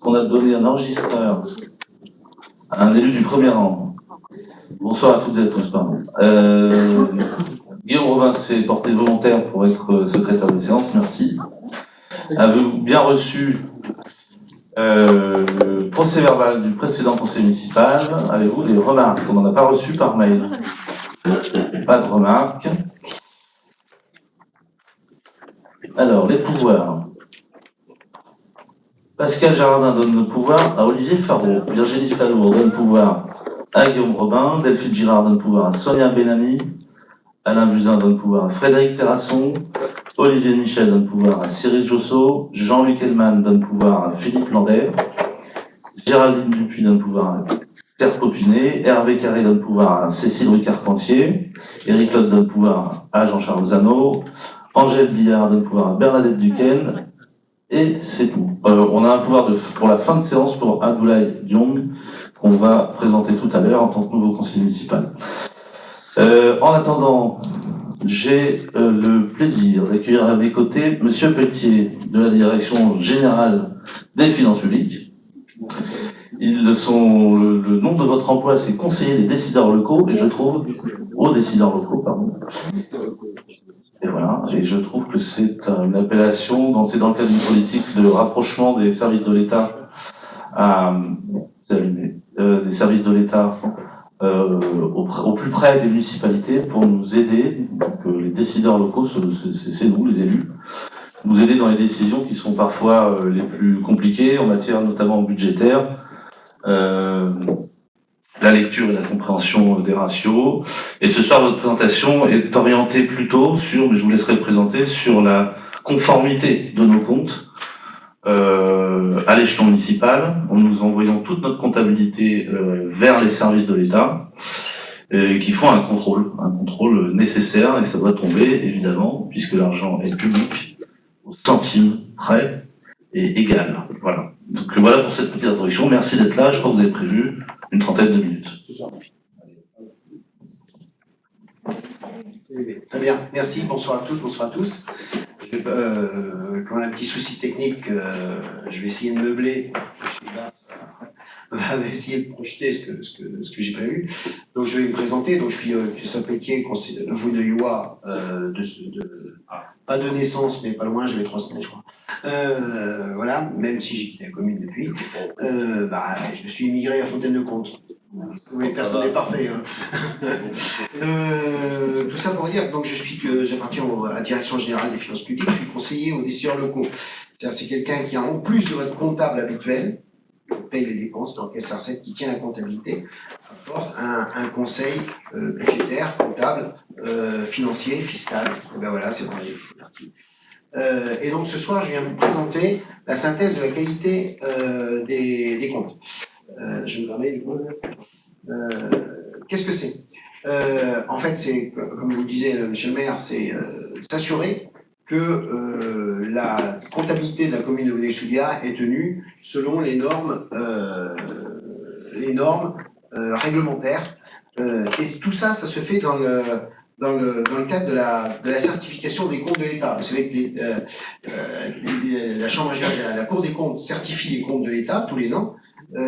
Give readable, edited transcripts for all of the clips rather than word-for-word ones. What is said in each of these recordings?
qu'on a donné un enregistreur à un élu du premier rang. Bonsoir à toutes et à tous, pardon. Guillaume Robin s'est porté volontaire pour être secrétaire de séance, merci. Avez-vous bien reçu le procès verbal du précédent conseil municipal? Avez-vous des remarques? On n'en a pas reçu par mail. Pas de remarques. Alors, les pouvoirs. Pascal Jardin donne le pouvoir à Olivier Farreau. Virginie Falour donne le pouvoir à Guillaume Robin. Delphine Girard donne le pouvoir à Sonia Benani. Alain Buzyn donne le pouvoir à Frédéric Terrasson. Olivier Michel donne le pouvoir à Cyril Josso. Jean-Luc Hellman donne le pouvoir à Philippe Landais. Géraldine Dupuis donne le pouvoir à Claire Popinet. Hervé Carré donne le pouvoir à Cécile Louis-Carpentier. Éric Lotte donne le pouvoir à Jean-Charles Lozano. Angèle Billard donne le pouvoir à Bernadette Duquesne. Et c'est tout. On a un pouvoir pour la fin de séance pour Abdoulaye Diong, qu'on va présenter tout à l'heure en tant que nouveau conseiller municipal. En attendant, j'ai le plaisir d'accueillir à mes côtés Monsieur Pelletier de la Direction Générale des Finances Publiques. Le nom de votre emploi, c'est conseiller des décideurs locaux, et je trouve, aux décideurs locaux, pardon. Et voilà, et je trouve que c'est une appellation, c'est dans le cadre d'une politique de rapprochement des services de l'État des services de l'État au plus près des municipalités pour nous aider, donc les décideurs locaux, c'est nous, les élus, nous aider dans les décisions qui sont parfois les plus compliquées en matière notamment budgétaire, la lecture et la compréhension des ratios. Et ce soir, votre présentation est orientée plutôt sur, mais je vous laisserai le présenter, sur la conformité de nos comptes à l'échelon municipal, en nous envoyant toute notre comptabilité vers les services de l'État, qui font un contrôle nécessaire, et ça doit tomber, évidemment, puisque l'argent est public, au centime près et égal. Voilà. Donc voilà pour cette petite introduction. Merci d'être là. Je crois que vous avez prévu une trentaine de minutes. Très bien, merci, bonsoir à toutes, bonsoir à tous. Quand on a un petit souci technique, je vais essayer de meubler. On va essayer de projeter ce que j'ai prévu. Donc je vais me présenter. Donc je suis Christophe Pelletier, vous de UA, pas de naissance, mais pas loin, j'avais 3 semaines, je crois. Voilà, même si j'ai quitté la commune depuis. Je me suis immigré à Fontaine-le-Comte. Oui, personne n'est parfait. Hein. Tout ça pour dire, donc j'appartiens à la Direction Générale des Finances Publiques, je suis conseiller aux décideurs locaux. C'est quelqu'un qui, en plus de votre comptable habituel, qui paye les dépenses, dans caisse recette, qui tient la comptabilité, apporte un conseil budgétaire, comptable, financier, fiscal. Et ben voilà, c'est parti. Et donc ce soir, je viens vous présenter la synthèse de la qualité des comptes. Je me permets du coup. Qu'est-ce que c'est? En fait, c'est, comme vous le disiez, monsieur le maire, c'est s'assurer que la comptabilité de la commune de Veney-Souliat est tenue selon les normes réglementaires. Et tout ça, ça se fait dans le cadre de la certification des comptes de l'État. Vous savez que la Cour des comptes certifie les comptes de l'État tous les ans. Il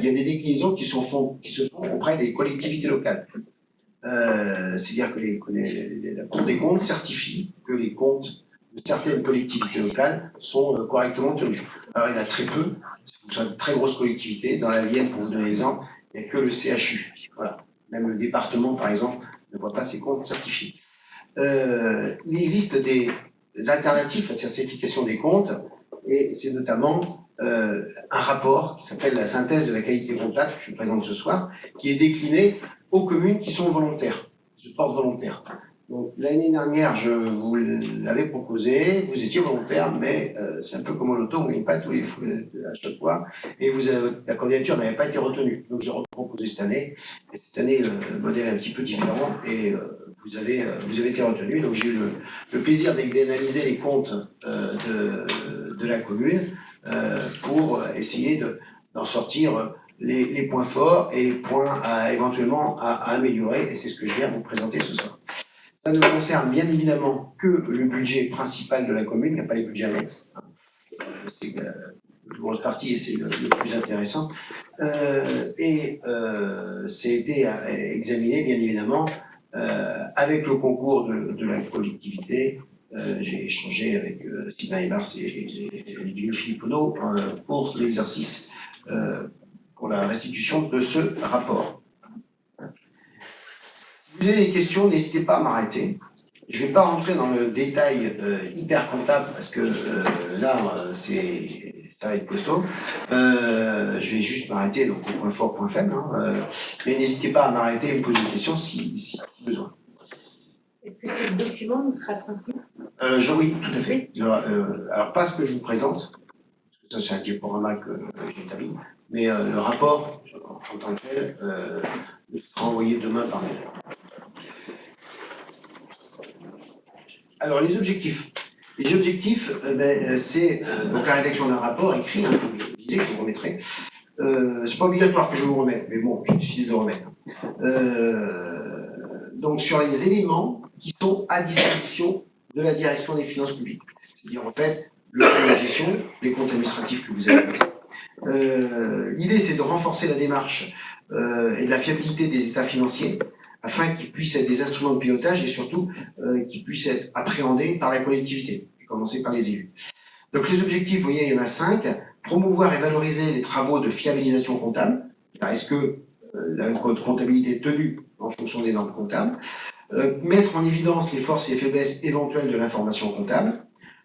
y a des déclinaisons qui se font auprès des collectivités locales. C'est-à-dire que la Cour des comptes certifie que les comptes de certaines collectivités locales sont correctement tenus. Alors il y en a très peu, ce sont de très grosses collectivités. Dans la Vienne, pour vous donner l'exemple, il n'y a que le CHU. Voilà. Même le département, par exemple, ne voit pas ses comptes certifiés. Il existe des alternatives à cette certification des comptes, et c'est notamment un rapport qui s'appelle la synthèse de la qualité comptable, que je présente ce soir, qui est décliné aux communes qui sont volontaires, je porte volontaire. Donc l'année dernière, je vous l'avais proposé, vous étiez volontaire, mais c'est un peu comme au loto, on ne gagne pas tous les fois à chaque fois, et la candidature n'avait pas été retenue. Donc j'ai reproposé cette année, et cette année le modèle est un petit peu différent, et vous avez été retenu. Donc j'ai eu le plaisir d'analyser les comptes de la commune, pour essayer d'en sortir les points forts et les points éventuellement à améliorer, et c'est ce que je viens vous présenter ce soir. Ça ne concerne bien évidemment que le budget principal de la commune, il n'y a pas les budgets annexes. grosse partie et c'est le plus intéressant. C'est été examiné, bien évidemment, avec le concours de la collectivité. J'ai échangé avec Sylvain Ebars et Olivier Filippono pour l'exercice, pour la restitution de ce rapport. Si vous avez des questions, n'hésitez pas à m'arrêter. Je ne vais pas rentrer dans le détail hyper comptable parce que là, ça va être costaud. Je vais juste m'arrêter donc au point fort, point faible. Mais n'hésitez pas à m'arrêter et me poser des questions si besoin. Est-ce que ce document nous sera transmis? Oui, tout à fait. Alors, pas ce que je vous présente, parce que ça, c'est un diaporama que j'ai établi, mais le rapport en tant que tel sera envoyé demain par mail. Alors, les objectifs. Les objectifs, c'est donc la rédaction d'un rapport écrit, comme je disais, que je vous remettrai. C'est pas obligatoire que je vous remette, mais bon, j'ai décidé de le remettre. Donc, sur les éléments qui sont à disposition de la direction des finances publiques. C'est-à-dire, en fait, le plan de gestion, les comptes administratifs que vous avez notés. L'idée, c'est de renforcer la démarche et de la fiabilité des états financiers afin qu'ils puissent être des instruments de pilotage et surtout qu'ils puissent être appréhendés par la collectivité, à commencer par les élus. Donc les objectifs, vous voyez, il y en a 5. Promouvoir et valoriser les travaux de fiabilisation comptable. Est-ce que la comptabilité est tenue en fonction des normes comptables? Mettre en évidence les forces et les faiblesses éventuelles de l'information comptable.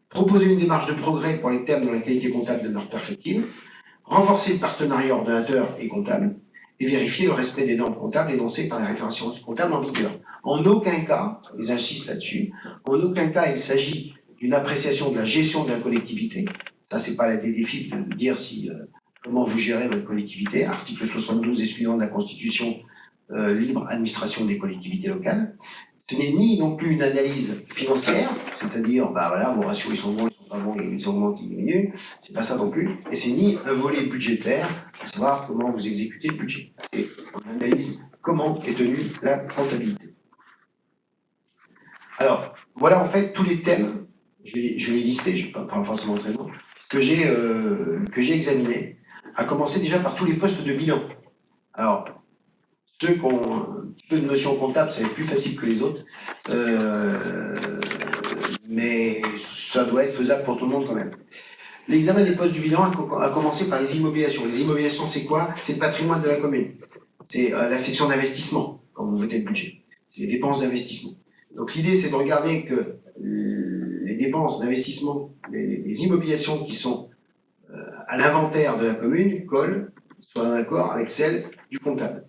Proposer une démarche de progrès pour les thèmes dont la qualité comptable demeure perfectible. Renforcer le partenariat ordonnateur et comptable. Et vérifier le respect des normes comptables énoncées par les référentiels comptables en vigueur. En aucun cas, j'insiste là-dessus, en aucun cas il s'agit d'une appréciation de la gestion de la collectivité. Ça, c'est pas la défi de dire comment vous gérez votre collectivité. Article 72 et suivant de la Constitution, libre administration des collectivités locales. Ce n'est ni non plus une analyse financière, c'est-à-dire, voilà, vos ratios ils sont bons, ils sont pas bons, et ils augmentent, ils diminuent. C'est pas ça non plus. Et c'est ni un volet budgétaire, à savoir comment vous exécutez le budget. C'est une analyse comment est tenue la comptabilité. Alors, voilà en fait tous les thèmes, je l'ai listé, je ne vais pas forcément très long, que j'ai examinés, à commencer déjà par tous les postes de bilan. Alors, ceux qui ont un petit peu de notion comptable, ça va être plus facile que les autres, mais ça doit être faisable pour tout le monde quand même. L'examen des postes du bilan a commencé par les immobilisations. Les immobilisations, c'est quoi? C'est le patrimoine de la commune. C'est la section d'investissement, quand vous votez le budget. C'est les dépenses d'investissement. Donc l'idée, c'est de regarder que les dépenses d'investissement, les immobilisations qui sont à l'inventaire de la commune collent, soient en accord avec celles du comptable.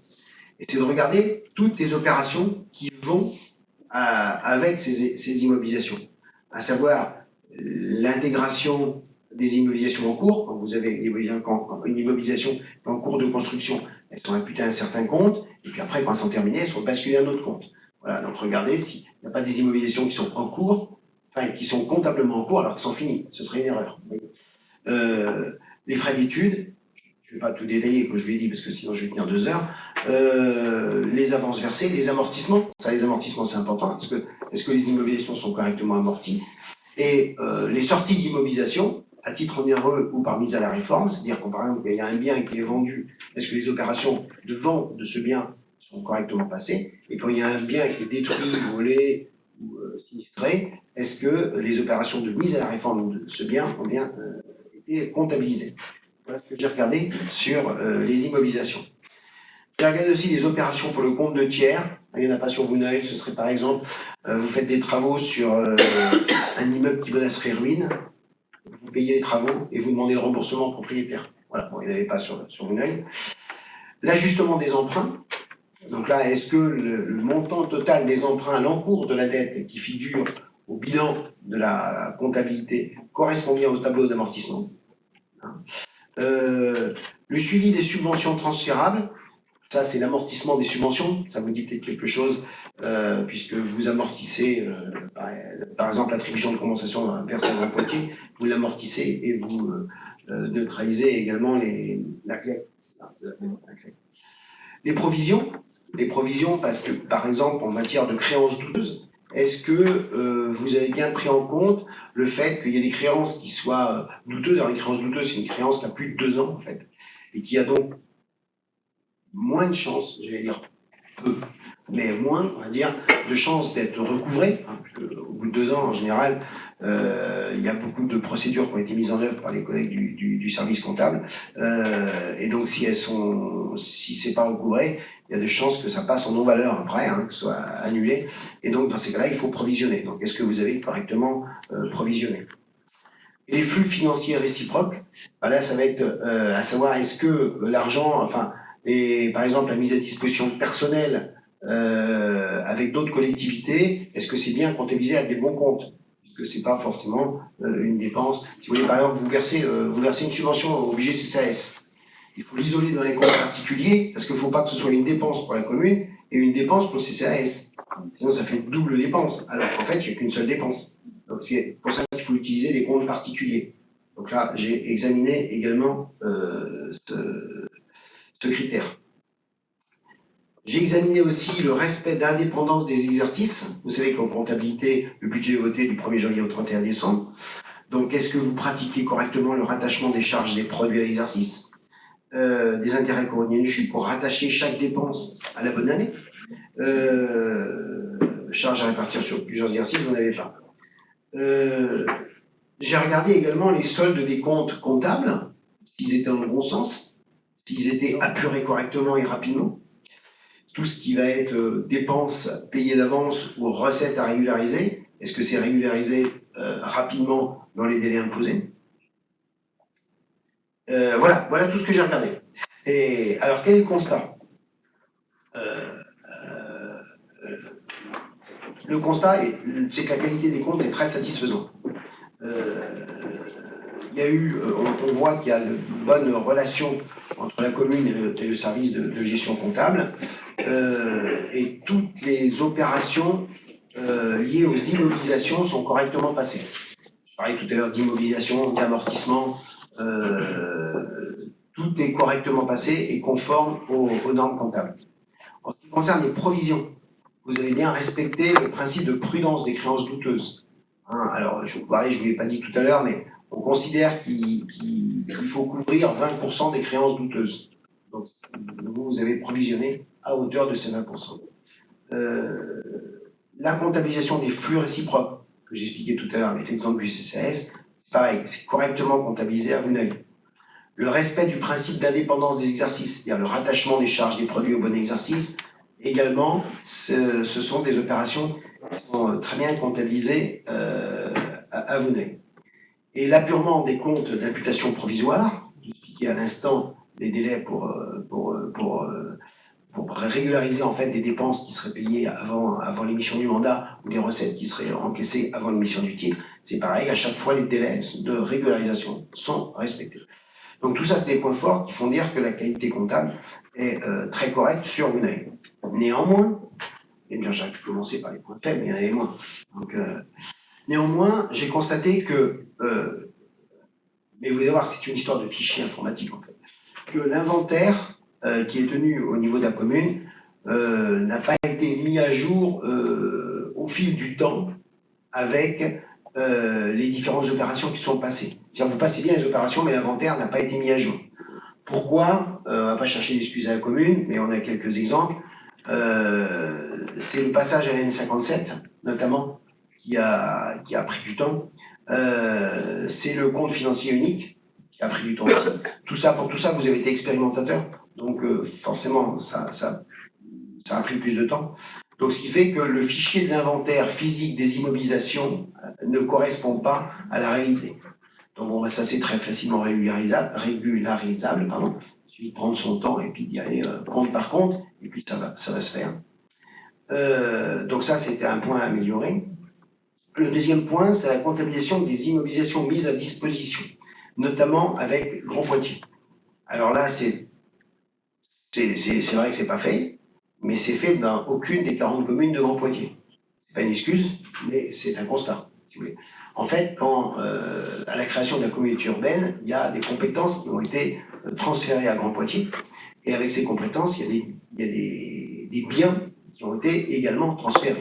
Et c'est de regarder toutes les opérations qui vont avec ces immobilisations, à savoir l'intégration des immobilisations en cours. Quand vous avez une immobilisation en cours de construction, elles sont imputées à un certain compte, et puis après, quand elles sont terminées, elles sont basculées à un autre compte. Voilà, donc regardez s'il n'y a pas des immobilisations qui sont en cours, enfin qui sont comptablement en cours alors qu'elles sont finies. Ce serait une erreur. Les frais d'études, je ne vais pas tout détailler, comme je l'ai dit, parce que sinon je vais tenir 2 heures. Les avances versées, les amortissements. Ça, les amortissements, c'est important. Est-ce que les immobilisations sont correctement amorties? Et les sorties d'immobilisation, à titre onéreux ou par mise à la réforme, c'est-à-dire quand par exemple il y a un bien qui est vendu, est-ce que les opérations de vente de ce bien sont correctement passées? Et quand il y a un bien qui est détruit, volé ou sinistré, est-ce que les opérations de mise à la réforme de ce bien ont bien été comptabilisées? Voilà ce que j'ai regardé sur les immobilisations. J'ai regardé aussi les opérations pour le compte de tiers. Il n'y en a pas sur Vouneuil, ce serait par exemple, vous faites des travaux sur un immeuble qui menacerait ruine, vous payez les travaux et vous demandez le remboursement au propriétaire. Voilà, bon, il n'y en avait pas sur Vouneuil. L'ajustement des emprunts. Donc là, est-ce que le montant total des emprunts à l'encours de la dette qui figure au bilan de la comptabilité correspond bien au tableau d'amortissement? Le suivi des subventions transférables, ça c'est l'amortissement des subventions, ça vous dit peut-être quelque chose, puisque vous amortissez, par exemple l'attribution de compensation versée à Poitiers, vous l'amortissez et vous neutralisez également la clé. Les provisions parce que par exemple en matière de créances douteuses, est-ce que vous avez bien pris en compte le fait qu'il y a des créances qui soient douteuses? Alors, une créance douteuse, c'est une créance qui a plus de 2 ans, en fait, et qui a donc moins de chances, j'allais dire peu, mais moins, on va dire, de chances d'être recouvrées, hein, parce qu'au bout de 2 ans, en général, il y a beaucoup de procédures qui ont été mises en œuvre par les collègues du service comptable, et donc si c'est pas recouvré, il y a des chances que ça passe en non-valeur après, hein, que ce soit annulé, et donc dans ces cas-là, il faut provisionner. Donc est-ce que vous avez correctement provisionné? Les flux financiers réciproques, ben là ça va être à savoir est-ce que l'argent, enfin, par exemple la mise à disposition de personnel avec d'autres collectivités, est-ce que c'est bien comptabilisé à des bons comptes? Puisque c'est pas forcément une dépense. Si vous voulez par exemple vous versez une subvention au budget CCAS, il faut l'isoler dans les comptes particuliers parce qu'il ne faut pas que ce soit une dépense pour la commune et une dépense pour le CCAS. Sinon ça fait une double dépense. Alors qu'en fait il n'y a qu'une seule dépense. Donc c'est pour ça qu'il faut utiliser des comptes particuliers. Donc là j'ai examiné également ce critère. J'ai examiné aussi le respect d'indépendance des exercices. Vous savez qu'en comptabilité, le budget est voté du 1er janvier au 31 décembre. Donc, est-ce que vous pratiquez correctement le rattachement des charges des produits à l'exercice, des intérêts corrigés pour rattacher chaque dépense à la bonne année, charges à répartir sur plusieurs exercices, vous n'avez pas. J'ai regardé également les soldes des comptes comptables, s'ils étaient dans le bon sens, s'ils étaient apurés correctement et rapidement. Tout ce qui va être dépenses payées d'avance ou recettes à régulariser, est-ce que c'est régularisé rapidement dans les délais imposés? Voilà tout ce que j'ai regardé. Et alors, quel est le constat? Le constat, c'est que la qualité des comptes est très satisfaisante. Il y a eu, on voit qu'il y a de bonnes relations entre la commune et le service de gestion comptable, et toutes les opérations liées aux immobilisations sont correctement passées. Je parlais tout à l'heure d'immobilisation, d'amortissement, tout est correctement passé et conforme aux normes comptables. En ce qui concerne les provisions, vous avez bien respecté le principe de prudence des créances douteuses. Hein, alors, je vous l'ai pas dit tout à l'heure, mais on considère qu'il faut couvrir 20% des créances douteuses. Donc, vous avez provisionné à hauteur de ces 20%. La comptabilisation des flux réciproques, que j'expliquais tout à l'heure avec l'exemple du CCAS, c'est pareil, c'est correctement comptabilisé à vue d'œil. Le respect du principe d'indépendance des exercices, c'est-à-dire le rattachement des charges des produits au bon exercice, également, ce sont des opérations qui sont très bien comptabilisées à vue d'œil. Et l'apurement des comptes d'imputation provisoire, j'expliquais à l'instant les délais pour régulariser en fait des dépenses qui seraient payées avant l'émission du mandat ou des recettes qui seraient encaissées avant l'émission du titre, c'est pareil, à chaque fois les délais de régularisation sont respectés. Donc tout ça, c'est des points forts qui font dire que la qualité comptable est très correcte sur une année. Néanmoins, eh bien j'aurais pu commencer par les points faibles, mais il y en avait moins. Donc, néanmoins, j'ai constaté que, mais vous allez voir, c'est une histoire de fichier informatique en fait, que l'inventaire qui est tenu au niveau de la commune n'a pas été mis à jour au fil du temps avec les différentes opérations qui sont passées. C'est-à-dire vous passez bien les opérations, mais l'inventaire n'a pas été mis à jour. Pourquoi? On ne va pas chercher d'excuses à la commune, mais on a quelques exemples. C'est le passage à la N57, notamment, qui a pris du temps. C'est le compte financier unique, qui a pris du temps aussi. Pour tout ça, vous avez été expérimentateur, donc forcément, ça a pris plus de temps. Donc, ce qui fait que le fichier de l'inventaire physique des immobilisations ne correspond pas à la réalité. Donc, bon, ça, c'est très facilement régularisable, pardon. Il suffit de prendre son temps et puis d'y aller compte par compte, et puis ça va se faire. Donc, ça, c'était un point à améliorer. Le deuxième point, c'est la comptabilisation des immobilisations mises à disposition, notamment avec Grand Poitiers. Alors là, c'est vrai que c'est pas fait, mais c'est fait dans aucune des 40 communes de Grand Poitiers. C'est pas une excuse, mais c'est un constat, si vous voulez. En fait, quand à la création de la communauté urbaine, il y a des compétences qui ont été transférées à Grand Poitiers, et avec ces compétences, il y a des biens qui ont été également transférés.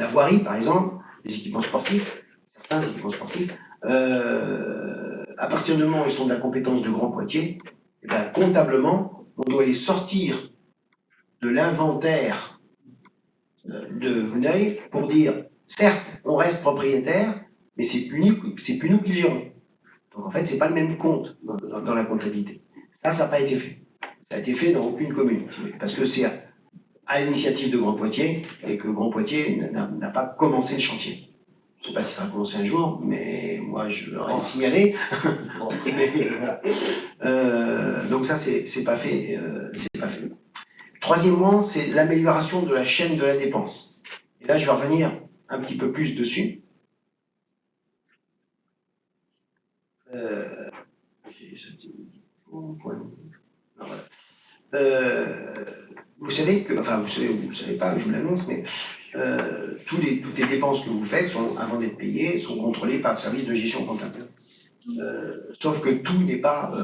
La voirie, par exemple, les équipements sportifs, certains équipements sportifs, à partir du moment où ils sont de la compétence de Grand Poitiers, eh ben, comptablement, on doit les sortir de l'inventaire de Vouneuil pour dire, certes, on reste propriétaire, mais c'est plus nous qui le gérons. Donc en fait, c'est pas le même compte dans la comptabilité. Ça n'a pas été fait. Ça a été fait dans aucune commune, parce que c'est à l'initiative de Grand Poitiers et que Grand Poitiers n'a pas commencé le chantier. Je ne sais pas si ça va commencer un jour, mais moi je leur ai signalé. Donc ça, c'est pas fait. C'est pas fait. Troisièmement, c'est l'amélioration de la chaîne de la dépense. Et là, je vais revenir un petit peu plus dessus. Vous savez que, enfin, vous savez pas, je vous l'annonce, mais toutes les dépenses que vous faites sont, avant d'être payées, sont contrôlées par le service de gestion comptable. Sauf que tout n'est pas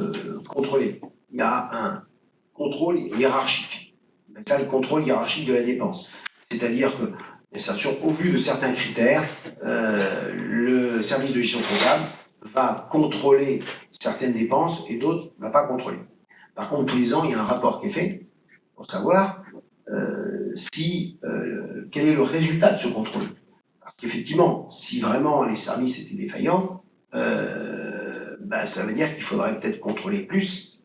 contrôlé. Il y a un contrôle hiérarchique. C'est ça le contrôle hiérarchique de la dépense. C'est-à-dire que, au vu de certains critères, le service de gestion comptable va contrôler certaines dépenses et d'autres ne va pas contrôler. Par contre, tous les ans, il y a un rapport qui est fait pour savoir quel est le résultat de ce contrôle. Parce qu'effectivement, si vraiment les services étaient défaillants, ça veut dire qu'il faudrait peut-être contrôler plus,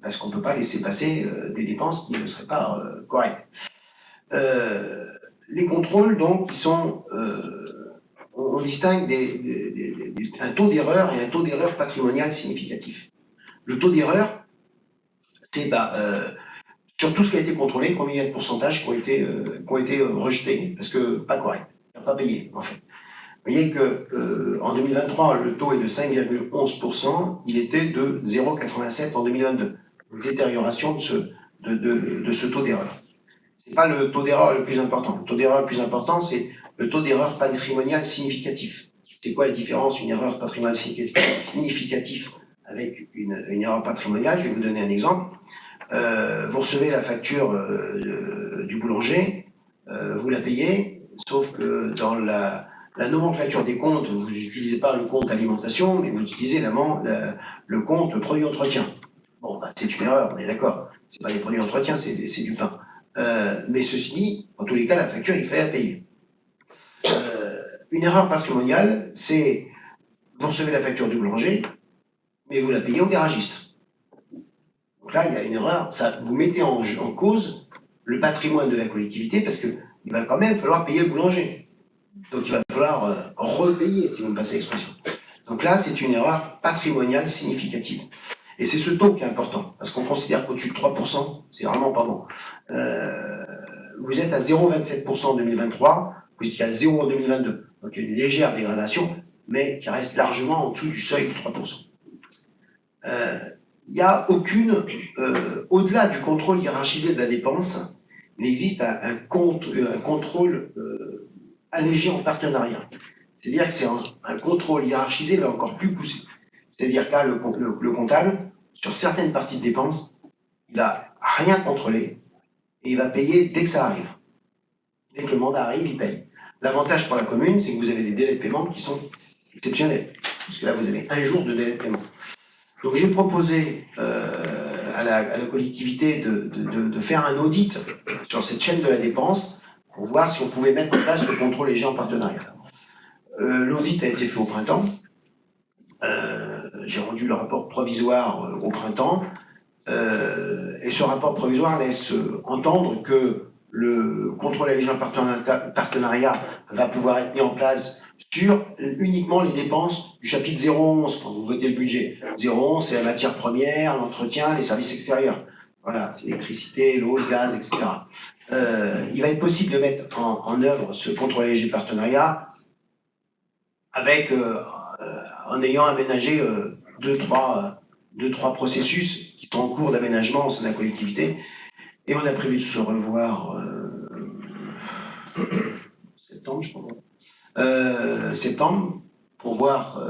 parce qu'on ne peut pas laisser passer des dépenses qui ne seraient pas correctes. Les contrôles, donc, sont... on distingue un taux d'erreur et un taux d'erreur patrimonial significatif. Le taux d'erreur, c'est sur tout ce qui a été contrôlé, combien il y a de pourcentages qui ont été rejetés, parce que pas correct, pas payé en fait. Vous voyez que en 2023, le taux est de 5,11%, il était de 0,87 en 2022. Une détérioration de ce taux d'erreur. C'est pas le taux d'erreur le plus important. Le taux d'erreur le plus important, c'est le taux d'erreur patrimonial significatif. C'est quoi la différence, une erreur patrimoniale significative avec une erreur patrimoniale? Je vais vous donner un exemple. Vous recevez la facture du boulanger, vous la payez, sauf que dans la nomenclature des comptes, vous n'utilisez pas le compte alimentation, mais vous utilisez le compte produit entretien. Bon, c'est une erreur, on est d'accord. C'est pas des produits entretien, c'est du pain. Mais ceci dit, en tous les cas, la facture, il fallait la payer. Une erreur patrimoniale, c'est vous recevez la facture du boulanger, mais vous la payez au garagiste. Donc là, il y a une erreur, vous mettez en cause le patrimoine de la collectivité parce qu'il va quand même falloir payer le boulanger. Donc il va falloir repayer, si vous me passez l'expression. Donc là, c'est une erreur patrimoniale significative. Et c'est ce taux qui est important, parce qu'on considère qu'au-dessus de 3%, c'est vraiment pas bon. Vous êtes à 0,27% en 2023, vous étiez à 0 en 2022. Donc il y a une légère dégradation, mais qui reste largement en dessous du seuil de 3%. Il n'y a aucune, au-delà du contrôle hiérarchisé de la dépense, il existe un contrôle allégé en partenariat. C'est-à-dire que c'est un contrôle hiérarchisé, mais encore plus poussé. C'est-à-dire que là, le comptable, sur certaines parties de dépenses, il n'a rien contrôlé et il va payer dès que ça arrive. Dès que le mandat arrive, il paye. L'avantage pour la commune, c'est que vous avez des délais de paiement qui sont exceptionnels. Parce que là, vous avez 1 jour de délai de paiement. Donc j'ai proposé à la collectivité de faire un audit sur cette chaîne de la dépense pour voir si on pouvait mettre en place le contrôle léger en partenariat. L'audit a été fait au printemps. J'ai rendu le rapport provisoire au printemps. Et ce rapport provisoire laisse entendre que le contrôle léger en partenariat va pouvoir être mis en place sur uniquement les dépenses du chapitre 011 quand vous votez le budget. 011, c'est la matière première, l'entretien, les services extérieurs. Voilà, c'est l'électricité, l'eau, le gaz, etc. Il va être possible de mettre en œuvre ce contrôle léger partenariat avec, en ayant aménagé deux, trois processus qui sont en cours d'aménagement au sein de la collectivité. Et on a prévu de se revoir septembre, je crois. Septembre, pour voir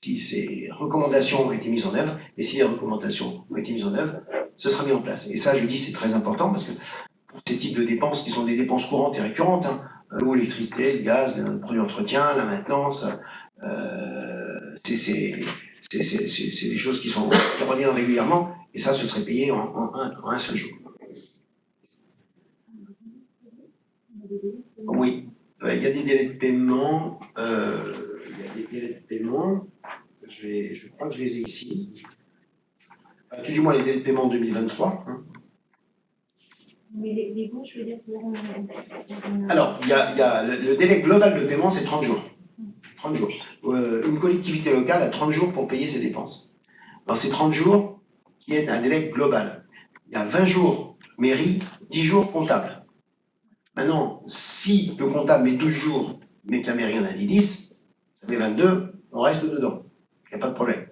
si ces recommandations ont été mises en œuvre, et si les recommandations ont été mises en œuvre, ce sera mis en place. Et ça, je dis, c'est très important, parce que pour ces types de dépenses qui sont des dépenses courantes et récurrentes, hein. L'eau, l'électricité, le gaz, les produits d'entretien, la maintenance, c'est des choses qui reviennent régulièrement, et ça, ce serait payé en un seul jour. Oui, il y a des délais de paiement. Je crois que je les ai ici. Tu dis-moi les délais de paiement en 2023. Hein. Mais les bons, je veux dire, c'est Alors, il y a le délai global de paiement, c'est 30 jours. 30 jours. Une collectivité locale a 30 jours pour payer ses dépenses. Dans ces 30 jours, il y a un délai global. Il y a 20 jours mairie, 10 jours comptable. Maintenant, si le comptable met 12 jours, mais que la mairie en a dit 10, ça fait 22, on reste dedans. Il n'y a pas de problème.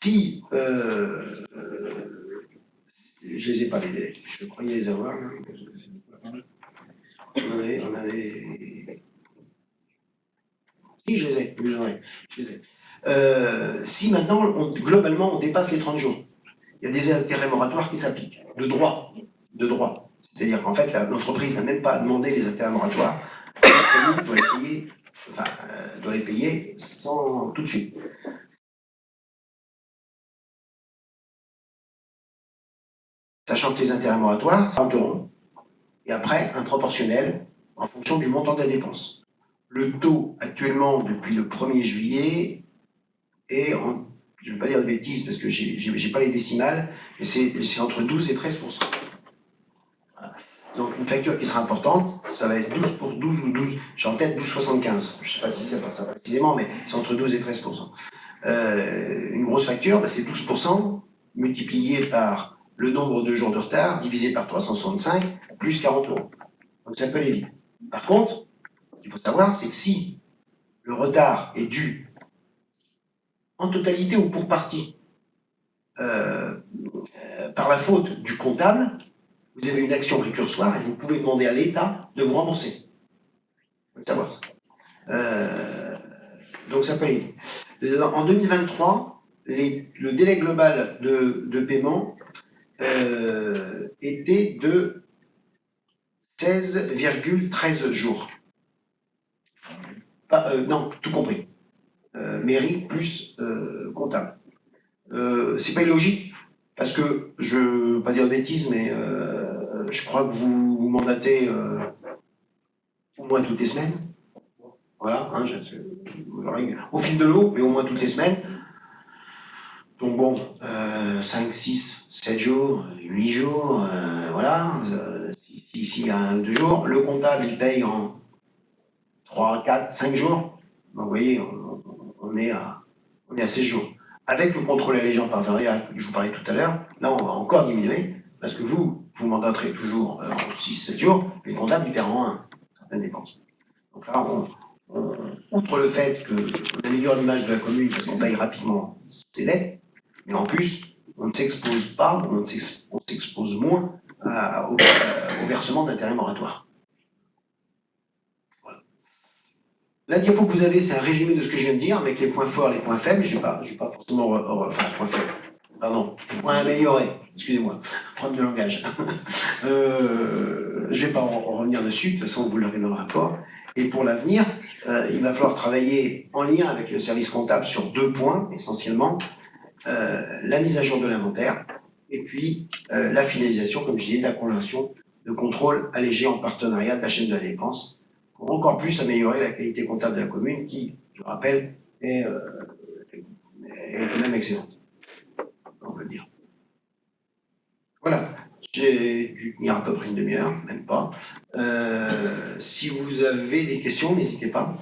Si je les ai pas les délais, je croyais les avoir. On avait... Si, je les ai. Si maintenant, globalement, on dépasse les 30 jours, il y a des intérêts moratoires qui s'appliquent, de droit. C'est-à-dire qu'en fait, l'entreprise n'a même pas demandé les intérêts moratoires, la commune doit les payer sans tout de suite. Sachant que les intérêts moratoires s'enterront, et après, un proportionnel en fonction du montant de la dépense. Le taux, actuellement, depuis le 1er juillet, est, je ne vais pas dire de bêtises parce que j'ai pas les décimales, mais c'est entre 12 et 13%. Voilà. Donc une facture qui sera importante, ça va être 12 ou 12, j'ai en tête 12,75. Je ne sais pas si c'est pas ça précisément, mais c'est entre 12 et 13%. Une grosse facture, bah, c'est 12% multiplié par le nombre de jours de retard, divisé par 365, plus 40 euros. Donc ça peut aller vite. Par contre, ce qu'il faut savoir, c'est que si le retard est dû en totalité ou pour partie par la faute du comptable, vous avez une action récursoire et vous pouvez demander à l'État de vous rembourser. Il faut savoir ça. Donc ça peut aller vite. En 2023, le délai global de paiement était de 16,13 jours. Non, tout compris. Mairie plus comptable. C'est pas illogique, parce que je ne veux pas dire de bêtises, mais je crois que vous mandatez au moins toutes les semaines. Voilà, hein, au fil de l'eau, mais au moins toutes les semaines. Donc bon, 5, 6, 7 jours, 8 jours, voilà, s'il y a 1 ou 2 jours. Le comptable, il paye en 3, 4, 5 jours. Donc vous voyez, on est à 16 jours. Avec le contrôle allégeant partenariat que je vous parlais tout à l'heure, là on va encore diminuer, parce que vous mandaterez toujours en 6-7 jours, mais le comptable il perd en 1 certaines dépenses. Donc là, outre le fait qu'on améliore l'image de la commune parce qu'on paye rapidement ses dettes, mais en plus, on ne s'expose pas, on s'expose moins au versement d'intérêts moratoires. Voilà. La diapo que vous avez, c'est un résumé de ce que je viens de dire, avec les points forts et les points faibles. Je n'ai pas forcément points faibles. Pardon, les points améliorés. Excusez-moi, problème de langage. Je ne vais pas en revenir dessus, de toute façon, vous l'aurez dans le rapport. Et pour l'avenir, il va falloir travailler en lien avec le service comptable sur 2 points, essentiellement. La mise à jour de l'inventaire, et puis la finalisation, comme je disais, de la convention de contrôle allégé en partenariat de la chaîne de la dépense, pour encore plus améliorer la qualité comptable de la commune, qui, je le rappelle, est quand même excellente, on peut le dire. Voilà, j'ai dû tenir à peu près une demi-heure, même pas. Si vous avez des questions, n'hésitez pas,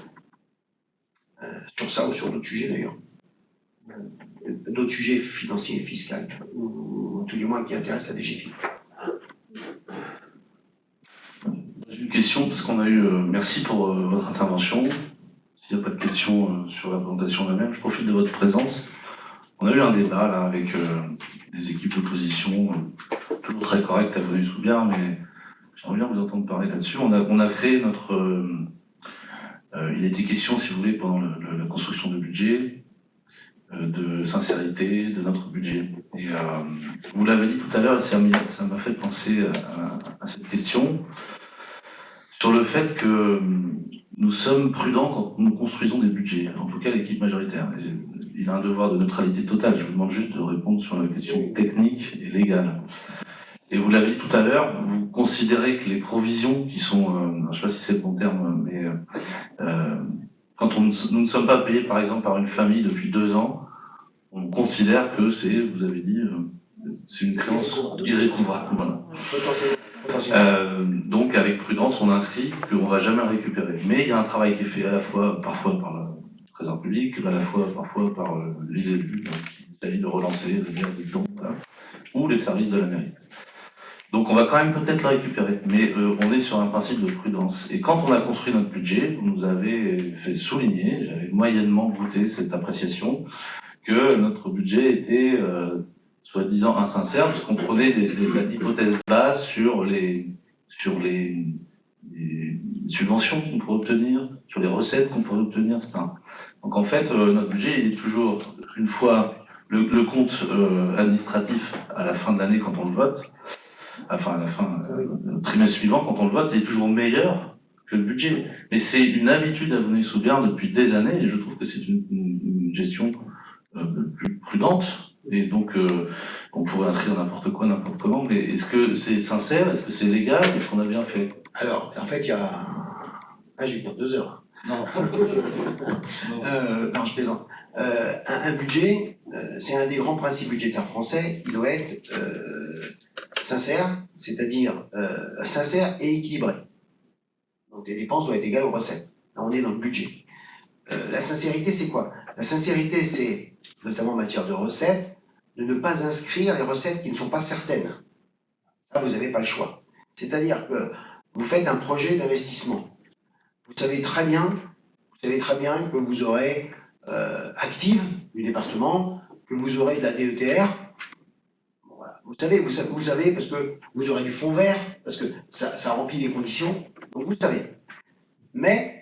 sur ça ou sur d'autres sujets d'ailleurs. D'autres sujets financiers et fiscaux, ou tout du moins qui intéressent la DGFiP. J'ai une question, parce qu'on a eu... merci pour votre intervention. S'il n'y a pas de questions sur la présentation de la même, je profite de votre présence. On a eu un débat là avec des équipes d'opposition, toujours très correctes à venir sous bien, mais j'aimerais bien vous entendre parler là-dessus. On a créé notre... il était question, si vous voulez, pendant la construction de budget, de sincérité de notre budget. Et vous l'avez dit tout à l'heure, et ça m'a fait penser à cette question, sur le fait que nous sommes prudents quand nous construisons des budgets, en tout cas l'équipe majoritaire. Et il a un devoir de neutralité totale, je vous demande juste de répondre sur la question technique et légale. Et vous l'avez dit tout à l'heure, vous considérez que les provisions qui sont, je ne sais pas si c'est le bon terme, mais quand nous ne sommes pas payés par exemple par une famille depuis 2 ans, on considère que c'est, vous avez dit, c'est une créance irrécouvrable. Voilà. Donc avec prudence, on inscrit qu'on ne va jamais récupérer. Mais il y a un travail qui est fait à la fois, parfois par le trésor public, à la fois parfois par les élus, qui s'agit de relancer les biens des dons, ou les services de la mairie. Donc on va quand même peut-être le récupérer, mais on est sur un principe de prudence. Et quand on a construit notre budget, vous nous avez fait souligner, j'avais moyennement goûté cette appréciation, que notre budget était soi-disant insincère, parce qu'on prenait l'hypothèse basse sur les subventions qu'on pourrait obtenir, sur les recettes qu'on pourrait obtenir, etc. Donc en fait, notre budget, il est toujours, une fois le compte administratif à la fin de l'année quand on le vote, enfin à la fin, le trimestre suivant quand on le vote, il est toujours meilleur que le budget. Mais c'est une habitude à Veneuil sous Biard depuis des années, et je trouve que c'est une gestion plus prudente, et donc on pourrait inscrire n'importe quoi, n'importe comment, mais est-ce que c'est sincère, est-ce que c'est légal, est-ce qu'on a bien fait? Alors, en fait, il y a... Ah, je vais dire 2 heures. Non. Non, je plaisante. Un budget, c'est un des grands principes budgétaires français, il doit être sincère, c'est-à-dire sincère et équilibré. Donc les dépenses doivent être égales aux recettes. Là, on est dans le budget. La sincérité, c'est quoi? La sincérité, c'est, notamment en matière de recettes, de ne pas inscrire les recettes qui ne sont pas certaines. Ça, vous n'avez pas le choix. C'est-à-dire que vous faites un projet d'investissement. Vous savez très bien que vous aurez Active du département, que vous aurez de la DETR. Bon, voilà. Vous le savez parce que vous aurez du fonds vert, parce que ça remplit les conditions. Donc vous le savez. Mais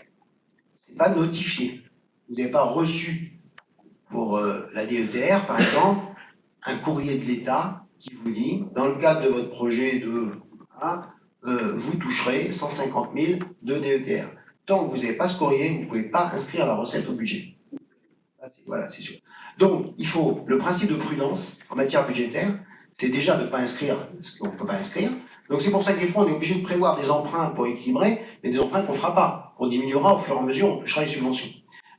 c'est pas notifié. Vous n'avez pas reçu pour la DETR, par exemple, un courrier de l'État qui vous dit, dans le cadre de votre projet de vous toucherez 150 000 de DETR. Tant que vous n'avez pas ce courrier, vous ne pouvez pas inscrire la recette au budget. Voilà, c'est sûr. Donc, il faut, le principe de prudence en matière budgétaire, c'est déjà de ne pas inscrire ce qu'on ne peut pas inscrire. Donc c'est pour ça que des fois, on est obligé de prévoir des emprunts pour équilibrer, mais des emprunts qu'on ne fera pas, qu'on diminuera au fur et à mesure, on touchera les subventions.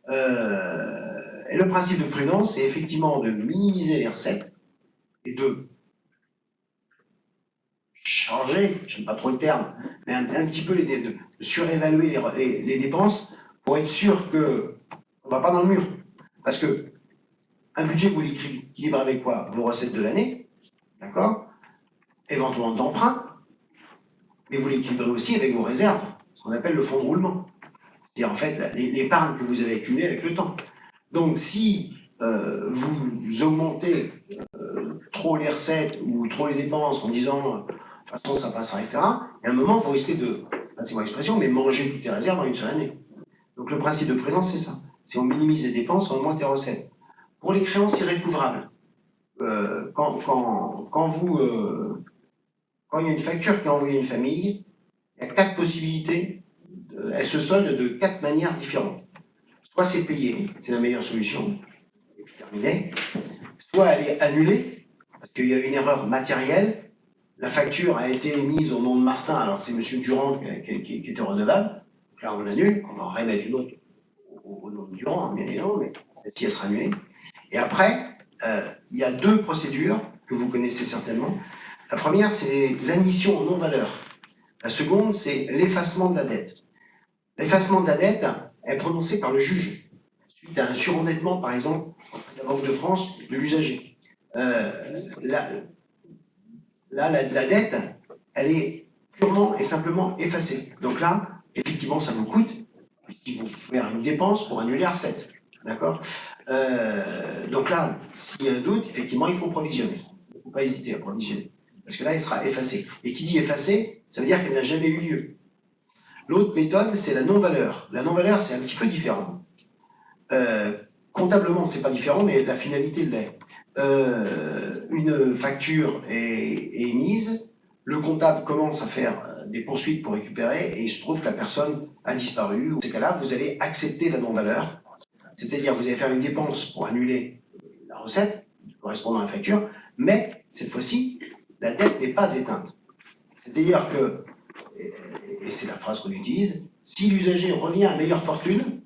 Et le principe de prudence, c'est effectivement de minimiser les recettes et de changer, je n'aime pas trop le terme, mais un petit peu de surévaluer les dépenses pour être sûr qu'on ne va pas dans le mur. Parce que un budget, vous l'équilibrez avec quoi? Vos recettes de l'année, d'accord? Éventuellement d'emprunt, mais vous l'équilibrez aussi avec vos réserves, ce qu'on appelle le fonds de roulement. C'est-à-dire en fait l'épargne que vous avez accumulée avec le temps. Donc si vous augmentez trop les recettes ou trop les dépenses en disant de toute façon ça passera, etc., il y a un moment vous risquez de, c'est mon expression, mais manger toutes les réserves en une seule année. Donc le principe de prudence, c'est ça. C'est on minimise les dépenses, on augmente les recettes. Pour les créances irrécouvrables, quand il y a une facture qui est envoyée à une famille, il y a 4 possibilités, elle se solde de 4 manières différentes. Soit c'est payé, c'est la meilleure solution, et puis terminé. Soit elle est annulée, parce qu'il y a une erreur matérielle, la facture a été émise au nom de Martin, alors c'est M. Durand qui était redevable, donc là on l'annule, on va en remettre une autre au nom de Durand, bien évidemment, mais celle-ci elle sera annulée. Et après, il y a 2 procédures que vous connaissez certainement. La première, c'est les admissions en non-valeur. La seconde, c'est l'effacement de la dette. L'effacement de la dette est prononcé par le juge, suite à un surendettement, par exemple, auprès de la Banque de France, de l'usager. La dette, elle est purement et simplement effacée. Donc là, effectivement, ça vous coûte, puisqu'il faut faire une dépense pour annuler la recette. D'accord? Donc là, s'il y a un doute, effectivement, il faut provisionner. Il ne faut pas hésiter à provisionner. Parce que là, il sera effacé. Et qui dit effacé, ça veut dire qu'elle n'a jamais eu lieu. L'autre méthode, c'est la non-valeur. La non-valeur, c'est un petit peu différent. comptablement, c'est pas différent, mais la finalité l'est. Une facture est émise, le comptable commence à faire des poursuites pour récupérer et il se trouve que la personne a disparu. Dans ces cas-là, vous allez accepter la non-valeur, c'est-à-dire vous allez faire une dépense pour annuler la recette correspondant à la facture, mais cette fois-ci, la dette n'est pas éteinte. C'est-à-dire que, et c'est la phrase qu'on utilise, si l'usager revient à meilleure fortune,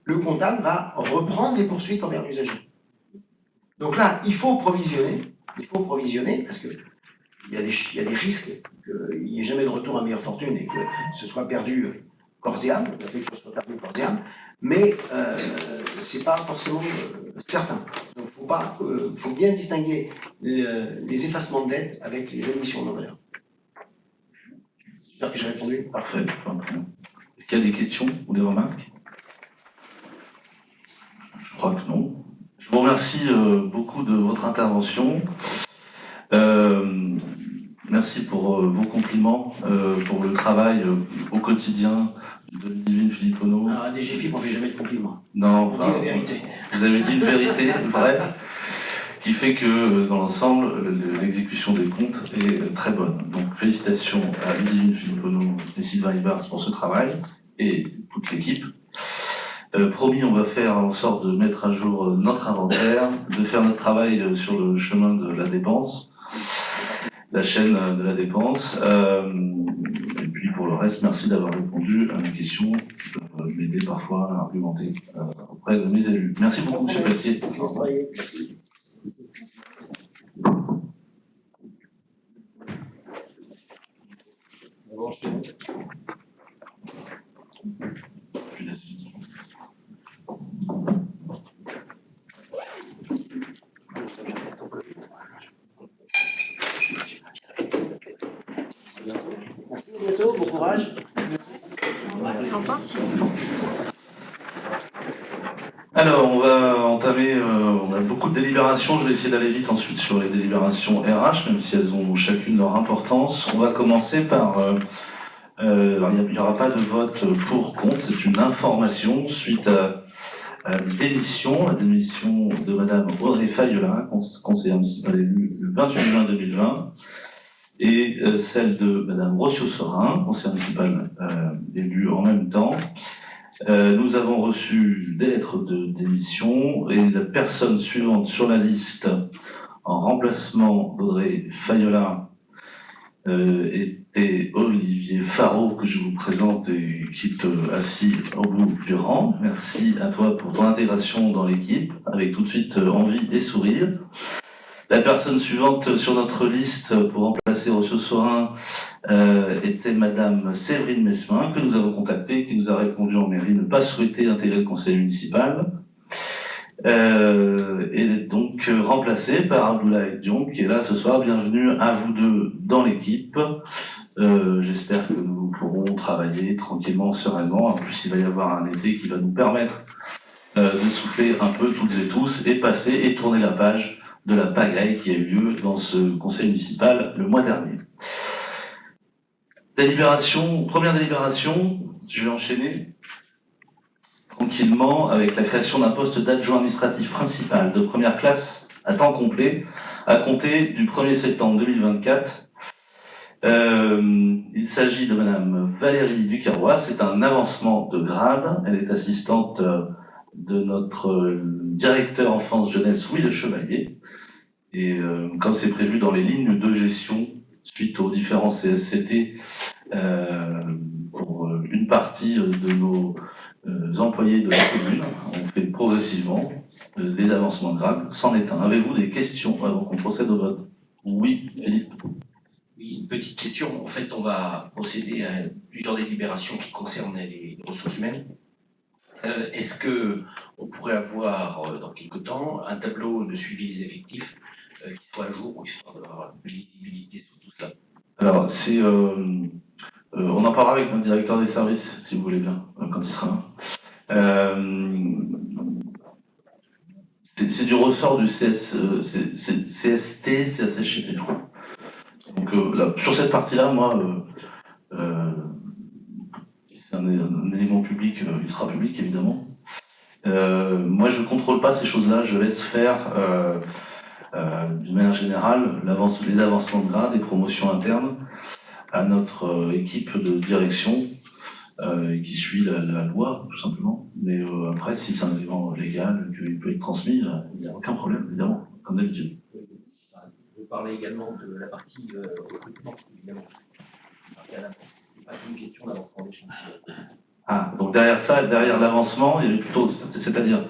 le comptable va reprendre les poursuites envers l'usager. Donc là, il faut provisionner parce que il y a des risques qu'il n'y ait jamais de retour à meilleure fortune et que ce soit perdu corps et âme, la facture soit perdue corps et âme, mais c'est pas forcément certain. Donc faut bien distinguer les effacements de dette avec les admissions de non-valeur. J'espère que j'ai répondu. Parfait. Est-ce qu'il y a des questions ou des remarques? Je crois que non. Je vous remercie beaucoup de votre intervention. Merci pour vos compliments, pour le travail au quotidien de Ludivine Filippono. Alors à DGFIP, on ne fait jamais de compliments. Non, On dit la vérité. Vous avez dit une vérité vraie, qui fait que dans l'ensemble, l'exécution des comptes est très bonne. Donc félicitations à Ludivine Filippono et Sylvain Ibars pour ce travail, et toute l'équipe. Promis, on va faire en sorte de mettre à jour notre inventaire, de faire notre travail sur le chemin de la dépense, la chaîne de la dépense. Et puis pour le reste, merci d'avoir répondu à mes questions qui peuvent m'aider parfois à argumenter auprès de mes élus. Merci beaucoup, M. Pelletier. Merci, à bientôt, bon courage. Alors, on va entamer, on a beaucoup de délibérations, je vais essayer d'aller vite ensuite sur les délibérations RH, même si elles ont chacune leur importance. On va commencer par, alors il n'y aura pas de vote pour contre, c'est une information suite à la démission de Madame Audrey Fayola, conseillère municipale élue le 28 juin 2020, et celle de Madame Rossio-Sorin, conseillère municipale élue en même temps. Nous avons reçu des lettres de démission et la personne suivante sur la liste en remplacement d'Audrey Fayola était Olivier Faro, que je vous présente et qui est assis au bout du rang. Merci à toi pour ton intégration dans l'équipe, avec tout de suite envie et sourire. La personne suivante sur notre liste pour remplacer Rossio-Sorin était Madame Séverine Mesmin, que nous avons contactée, qui nous a répondu en mairie ne pas souhaiter intégrer le conseil municipal. Et est donc remplacée par Abdoulaye Dion, qui est là ce soir. Bienvenue à vous deux dans l'équipe. J'espère que nous pourrons travailler tranquillement, sereinement. En plus, il va y avoir un été qui va nous permettre de souffler un peu toutes et tous et passer et tourner la page de la pagaille qui a eu lieu dans ce conseil municipal le mois dernier. Première délibération, je vais enchaîner tranquillement avec la création d'un poste d'adjoint administratif principal de première classe à temps complet à compter du 1er septembre 2024. Il s'agit de Madame Valérie Ducarrois, c'est un avancement de grade, elle est assistante de notre directeur enfance-jeunesse Louis de Chevalier. Et comme c'est prévu dans les lignes de gestion, suite aux différents CSCT, pour une partie de nos employés de la commune, on fait progressivement des avancements de grade, c'en est un. Avez-vous des questions avant qu'on procède au vote? Oui, Philippe. Oui, une petite question. En fait, on va procéder à plusieurs délibérations qui concernent les ressources humaines. Est-ce que on pourrait avoir, dans quelque temps, un tableau de suivi des effectifs qui soit à jour, histoire d'avoir une lisibilité sur tout cela? Alors, on en parlera avec notre directeur des services, si vous voulez bien, quand il sera là. C'est du ressort du CST, CSHP, je crois. Donc là, sur cette partie-là, moi, c'est un élément public, il sera public évidemment. Moi, je ne contrôle pas ces choses-là, je laisse faire d'une manière générale les avancements de grade et promotions internes à notre équipe de direction qui suit la loi, tout simplement. Mais après, si c'est un élément légal, qu'il peut être transmis, il n'y a aucun problème, évidemment, comme d'habitude. Je parlais également de la partie recrutement, évidemment. C'est pas une question d'avancement des chantiers. Ah, donc derrière ça, derrière l'avancement, il y a plutôt, c'est-à-dire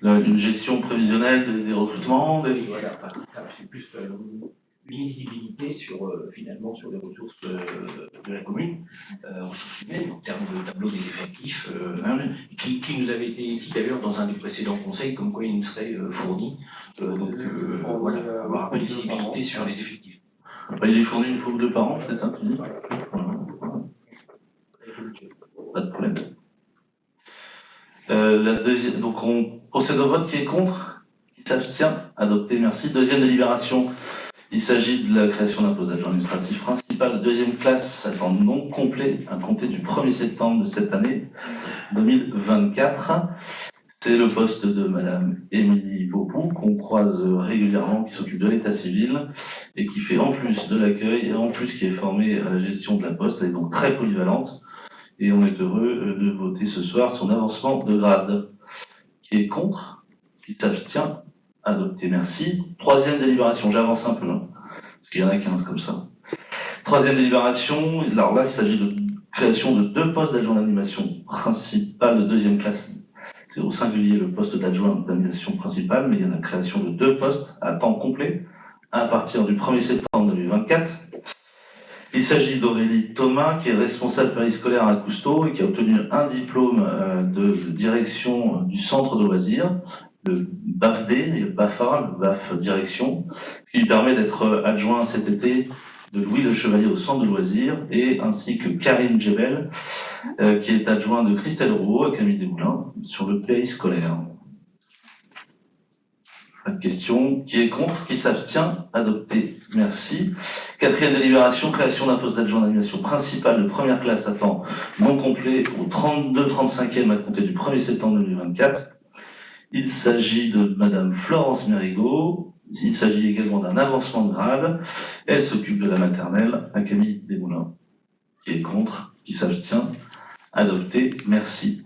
une gestion prévisionnelle des recrutements. Voilà, enfin, c'est ça, c'est plus lisibilité sur finalement sur les ressources de la commune, ressources humaines en termes de tableau des effectifs, qui nous avait été dit d'ailleurs dans un des précédents conseils comme quoi il nous serait fourni. Voilà, avoir un peu de lisibilité sur les effectifs. Il est fourni une fois ou deux par an, c'est ça tu dis ? Pas de problème. La deuxième, donc on procède au vote. Qui est contre ? Qui s'abstient ? Adopté, merci. Deuxième délibération. Il s'agit de la création d'un poste d'adjoint administratif principal de deuxième classe à temps non complet à compter du 1er septembre de cette année 2024. C'est le poste de Madame Émilie Beaupou, qu'on croise régulièrement, qui s'occupe de l'état civil et qui fait en plus de l'accueil et en plus qui est formée à la gestion de la poste. Elle est donc très polyvalente et on est heureux de voter ce soir son avancement de grade. Qui est contre ? Qui s'abstient ? Adopté, merci. Troisième délibération, j'avance un peu, parce qu'il y en a 15 comme ça. Troisième délibération, alors là, il s'agit de création de 2 postes d'adjoint d'animation principale de deuxième classe. C'est au singulier le poste d'adjoint d'animation principale, mais il y a la création de 2 postes à temps complet à partir du 1er septembre 2024. Il s'agit d'Aurélie Thomas, qui est responsable périscolaire à Cousteau et qui a obtenu un diplôme de direction du centre de loisirs, le BAFD et le BAFA, le BAF Direction, ce qui lui permet d'être adjoint cet été de Louis Le Chevalier au centre de loisirs, et ainsi que Karine Djebel, qui est adjoint de Christelle Rouault à Camille Desmoulins sur le périscolaire. Pas de question. Qui est contre ? Qui s'abstient ? Adopté. Merci. Quatrième délibération, création d'un poste d'adjoint d'animation principal de première classe à temps non complet au 32-35e à compter du 1er septembre 2024. Il s'agit de Madame Florence Mérigot. Il s'agit également d'un avancement de grade. Elle s'occupe de la maternelle à Camille Desmoulins. Qui est contre ? Qui s'abstient ? Adopté. Merci.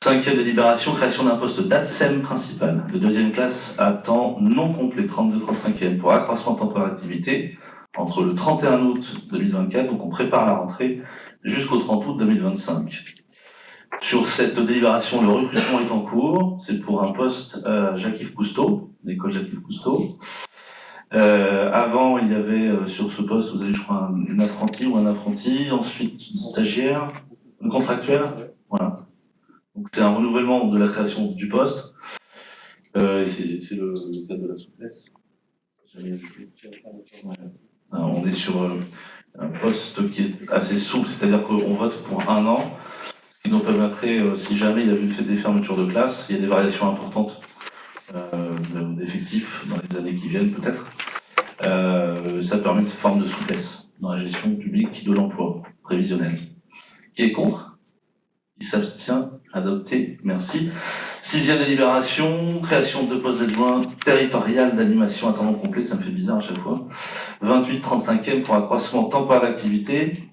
Cinquième délibération, création d'un poste d'ADSEM principal de deuxième classe à temps non complet, 32-35e, pour accroissement temporaire d'activité entre le 31 août 2024, donc on prépare la rentrée, jusqu'au 30 août 2025. Sur cette délibération, le recrutement est en cours. C'est pour un poste à Jacques-Yves Cousteau, l'école Jacques-Yves Cousteau. Avant, il y avait sur ce poste, vous avez, je crois, un apprenti ou un apprenti, ensuite une stagiaire, un contractuel. Voilà. Donc c'est un renouvellement de la création du poste. Et c'est le cadre de la souplesse. On est sur un poste qui est assez souple, c'est-à-dire qu'on vote pour 1 an, ce qui nous permettrait, si jamais il y avait eu des fermetures de classe, il y a des variations importantes d'effectifs dans les années qui viennent peut-être. Ça permet une forme de souplesse dans la gestion publique de l'emploi prévisionnel. Qui est contre ? Qui s'abstient ? Adopté, merci. Sixième délibération, création de 2 postes d'adjoint territorial d'animation à temps non complet, ça me fait bizarre à chaque fois. 28-35e pour accroissement temporaire d'activité.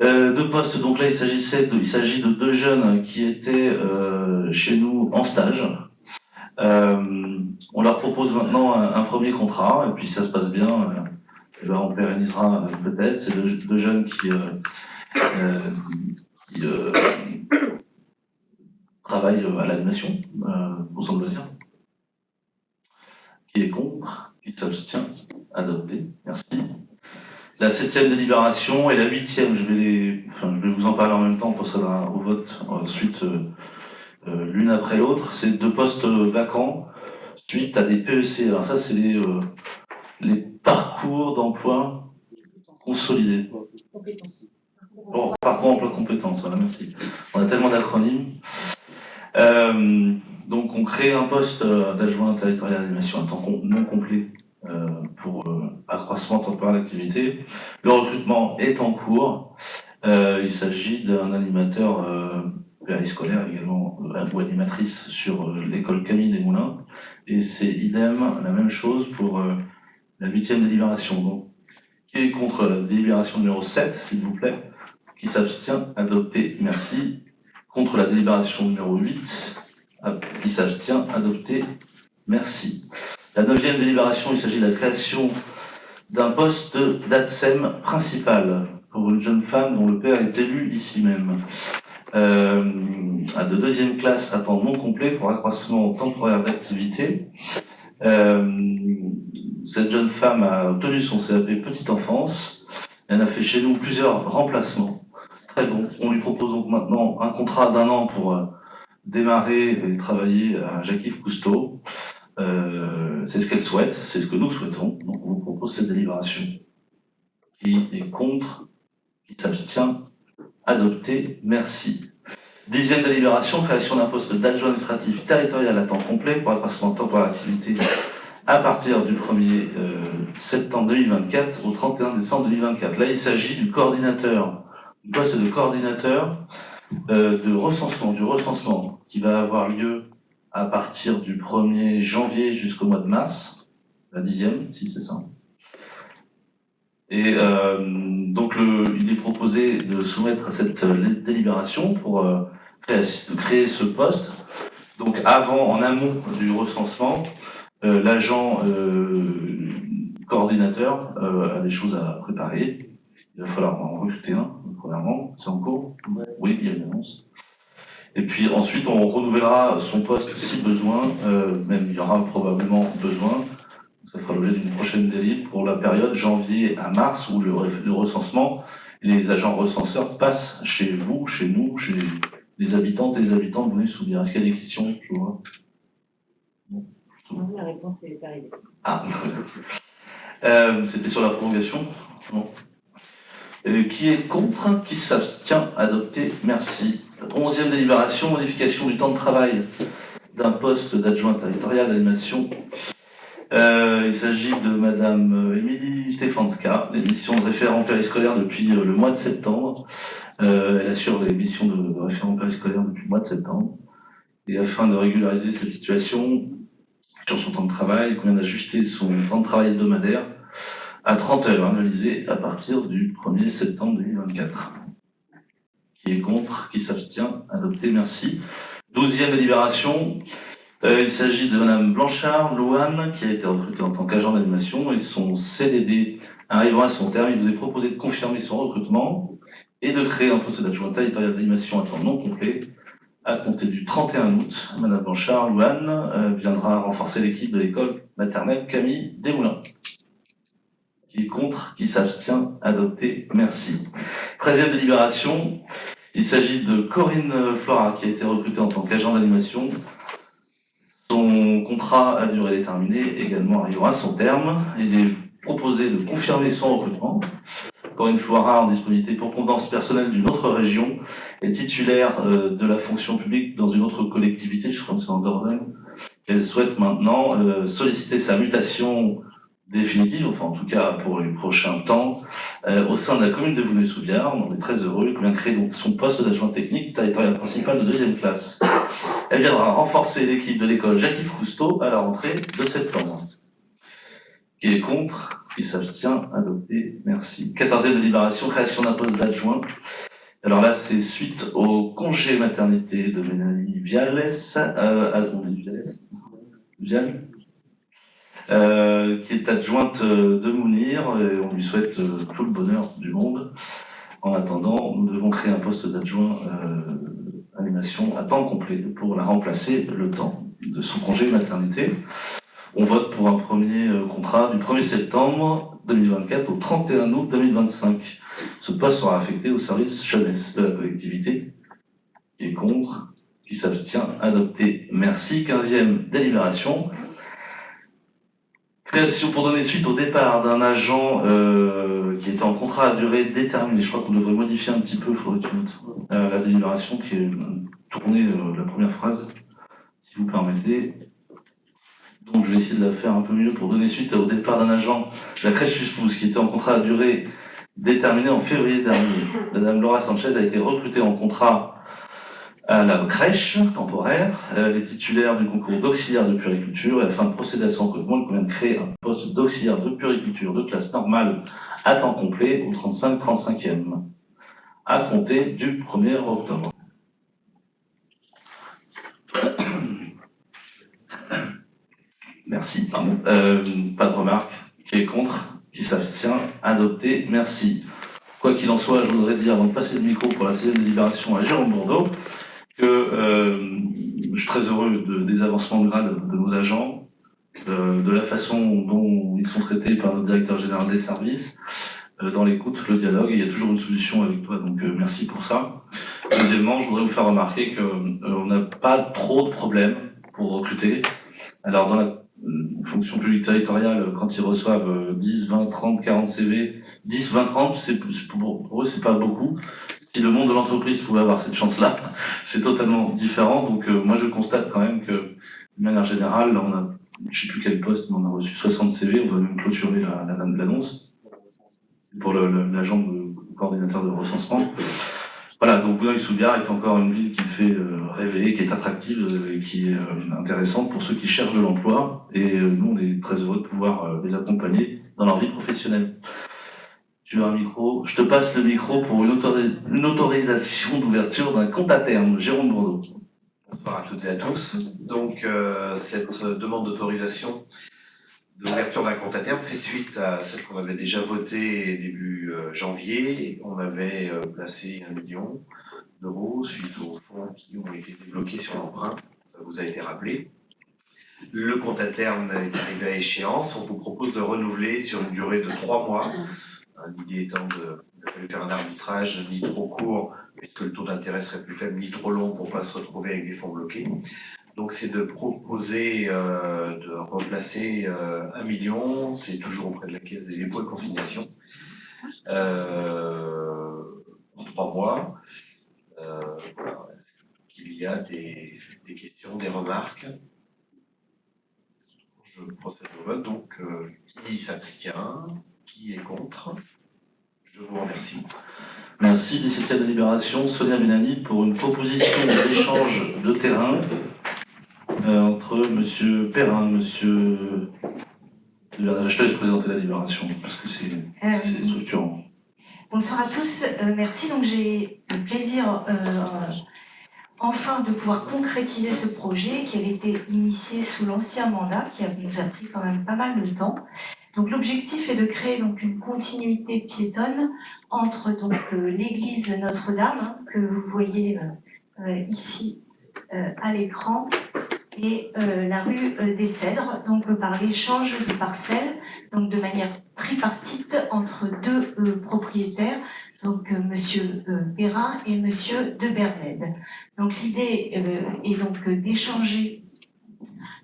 2 postes, donc là il s'agit de 2 jeunes qui étaient chez nous en stage. On leur propose maintenant un premier contrat, et puis si ça se passe bien, on pérennisera peut-être. C'est 2 jeunes qui travaillent à l'animation au centre de loisirs. Qui est contre ? Qui s'abstient ? Adopté. Merci. La 7e délibération et la 8e, je vais vous en parler en même temps, on procédera au vote ensuite l'une après l'autre. C'est 2 postes vacants suite à des PEC. Alors ça, c'est les parcours d'emploi consolidés. Bon, parcours emploi compétences, voilà, merci. On a tellement d'acronymes. Donc on crée un poste d'adjoint territorial d'animation à temps non complet pour accroissement temporaire d'activité. Le recrutement est en cours. Il s'agit d'un animateur périscolaire également, ou animatrice sur l'école Camille des Moulins. Et c'est idem, la même chose pour la 8e délibération. Donc, qui est contre la délibération numéro 7, s'il vous plaît? Qui s'abstient? Adopté, merci. Contre la délibération numéro 8, qui s'abstient? Adopté, merci. La 9e délibération, il s'agit de la création d'un poste d'ATSEM principal pour une jeune femme dont le père est élu ici même. De 2e classe à temps non complet pour accroissement temporaire d'activité. Cette jeune femme a obtenu son CAP petite enfance. Elle a fait chez nous plusieurs remplacements. Très bon. On lui propose donc maintenant un contrat d'1 an pour démarrer et travailler à Jacques-Yves Cousteau. C'est ce qu'elle souhaite, c'est ce que nous souhaitons. Donc on vous propose cette délibération. Qui est contre? Qui s'abstient? Adopté, merci. 10e délibération, création d'un poste d'adjoint administratif territorial à temps complet pour accroissement temporaire d'activité à partir du 1er septembre 2024 au 31 décembre 2024. Là, il s'agit du coordinateur, du poste de coordinateur du recensement qui va avoir lieu à partir du 1er janvier jusqu'au mois de mars, la 10e, si c'est ça. Et donc il est proposé de soumettre cette délibération pour créer ce poste. Donc en amont du recensement, l'agent coordinateur a des choses à préparer. Il va falloir en recruter un, premièrement. C'est en cours? Oui, il y a une annonce. Et puis ensuite, on renouvellera son poste si besoin, même il y aura probablement besoin. Ça fera l'objet d'une prochaine délib pour la période janvier à mars où le recensement, les agents recenseurs passent chez vous, chez nous, chez les habitantes et les habitants de Venus-sous-Bière. Est-ce qu'il y a des questions? Je vois. Non, la réponse est arrivée. Ah, c'était sur la prolongation? Non. Qui est contre? Qui s'abstient? Adopté, merci. 11e délibération, modification du temps de travail d'un poste d'adjoint territorial d'animation. Il s'agit de Madame Émilie Stefanska, les missions de référent périscolaire depuis le mois de septembre. Elle assure les missions de référent périscolaire depuis le mois de septembre. Et afin de régulariser cette situation sur son temps de travail, il convient d'ajuster son temps de travail hebdomadaire à 30 heures annualisées à partir du 1er septembre 2024. Qui est contre? Qui s'abstient? Adopté, merci. 12e délibération. Il s'agit de Madame Blanchard Louane, qui a été recrutée en tant qu'agent d'animation, et son CDD arrivant à son terme. Il vous est proposé de confirmer son recrutement et de créer un poste d'adjoint territorial d'animation à temps non complet à compter du 31 août. Madame Blanchard Louane viendra renforcer l'équipe de l'école maternelle Camille Desmoulins. Qui est contre? Qui s'abstient? Adopté, merci. 13e délibération. Il s'agit de Corinne Flora, qui a été recrutée en tant qu'agent d'animation. Son contrat à durée déterminée également arrivera à son terme. Il est proposé de confirmer son recrutement. Corinne Flora, en disponibilité pour convenance personnelle d'une autre région, est titulaire de la fonction publique dans une autre collectivité, je crois que c'est en Dordogne. Elle souhaite maintenant solliciter sa mutation définitive, enfin en tout cas pour les prochains temps, au sein de la commune de Venus-sous-Biard. On est très heureux. Elle vient créer donc son poste d'adjoint technique territorial principal de 2e classe. Elle viendra renforcer l'équipe de l'école Jacques-Yves Cousteau à la rentrée de septembre. Qui est contre? Qui s'abstient? Adopté, merci. 14e délibération, création d'un poste d'adjoint. Alors là, c'est suite au congé maternité de Mélanie Viales, qui est adjointe de Mounir, et on lui souhaite tout le bonheur du monde. En attendant, nous devons créer un poste d'adjoint animation à temps complet pour la remplacer le temps de son congé maternité. On vote pour un premier contrat du 1er septembre 2024 au 31 août 2025. Ce poste sera affecté au service jeunesse de la collectivité. Qui est contre? Qui s'abstient? Adopté. Merci. 15e délibération. Création pour donner suite au départ d'un agent qui était en contrat à durée déterminée. Je crois qu'on devrait modifier un petit peu, il faudrait que tu notes la délibération qui est tournée, la première phrase, si vous permettez. Donc je vais essayer de la faire un peu mieux pour donner suite au départ d'un agent de la crèche Suspousse qui était en contrat à durée déterminée en février dernier. Madame Laura Sanchez a été recrutée en contrat à la crèche temporaire, les titulaires du concours d'auxiliaire de puériculture, et afin de procéder à son recrutement, il convient de créer un poste d'auxiliaire de puériculture de classe normale à temps complet au 35-35e, à compter du 1er octobre. Merci, pardon. Pas de remarques. Qui est contre? Qui s'abstient? Adopté. Merci. Quoi qu'il en soit, je voudrais dire, avant de passer le micro pour la séance de délibération à Jérôme Bourdeau, que je suis très heureux des avancements de grade de nos agents, de la façon dont ils sont traités par notre directeur général des services, dans l'écoute, le dialogue, et il y a toujours une solution avec toi, donc merci pour ça. Deuxièmement, je voudrais vous faire remarquer qu'on n'a pas trop de problèmes pour recruter. Alors dans la fonction publique territoriale, quand ils reçoivent 10, 20, 30, 40 CV, 10, 20, 30, pour eux, c'est pas beaucoup. Si le monde de l'entreprise pouvait avoir cette chance-là, c'est totalement différent. Donc moi, je constate quand même que, de manière générale, là, on a, je sais plus quel poste, mais on a reçu 60 CV, on va même clôturer l'annonce. C'est pour l'agent de coordinateur de recensement. Voilà, donc Boulogne-sous-Biard est encore une ville qui fait rêver, qui est attractive et qui est intéressante pour ceux qui cherchent de l'emploi. Et nous, on est très heureux de pouvoir les accompagner dans leur vie professionnelle. Tu as un micro. Je te passe le micro pour une autorisation d'ouverture d'un compte à terme. Jérôme Bourdeau. Bonsoir à toutes et à tous. Donc, cette demande d'autorisation d'ouverture d'un compte à terme fait suite à celle qu'on avait déjà votée début janvier. On avait placé 1 million d'euros suite aux fonds qui ont été débloqués sur l'emprunt. Ça vous a été rappelé. Le compte à terme est arrivé à échéance. On vous propose de renouveler sur une durée de 3 mois. L'idée étant de faire un arbitrage ni trop court, puisque le taux d'intérêt serait plus faible, ni trop long pour ne pas se retrouver avec des fonds bloqués. Donc c'est de proposer de remplacer 1 million, c'est toujours auprès de la Caisse des dépôts et consignations, en 3 mois. Voilà. Il y a des questions, des remarques. Je procède au vote, donc qui s'abstient, qui est contre? Je vous remercie. Merci. 17e délibération, Sonia Benani, pour une proposition d'échange de terrain entre Monsieur Perrin, Monsieur... Je te laisse présenter la délibération, parce que c'est structurant. Bonsoir à tous, merci. Donc j'ai le plaisir enfin de pouvoir concrétiser ce projet qui avait été initié sous l'ancien mandat, qui nous a pris quand même pas mal de temps. Donc l'objectif est de créer donc une continuité piétonne entre donc l'église Notre-Dame que vous voyez ici à l'écran et la rue des Cèdres, donc par l'échange de parcelles, donc de manière tripartite entre 2 propriétaires, donc Monsieur Perrin et Monsieur de Bernède. Donc l'idée est donc d'échanger.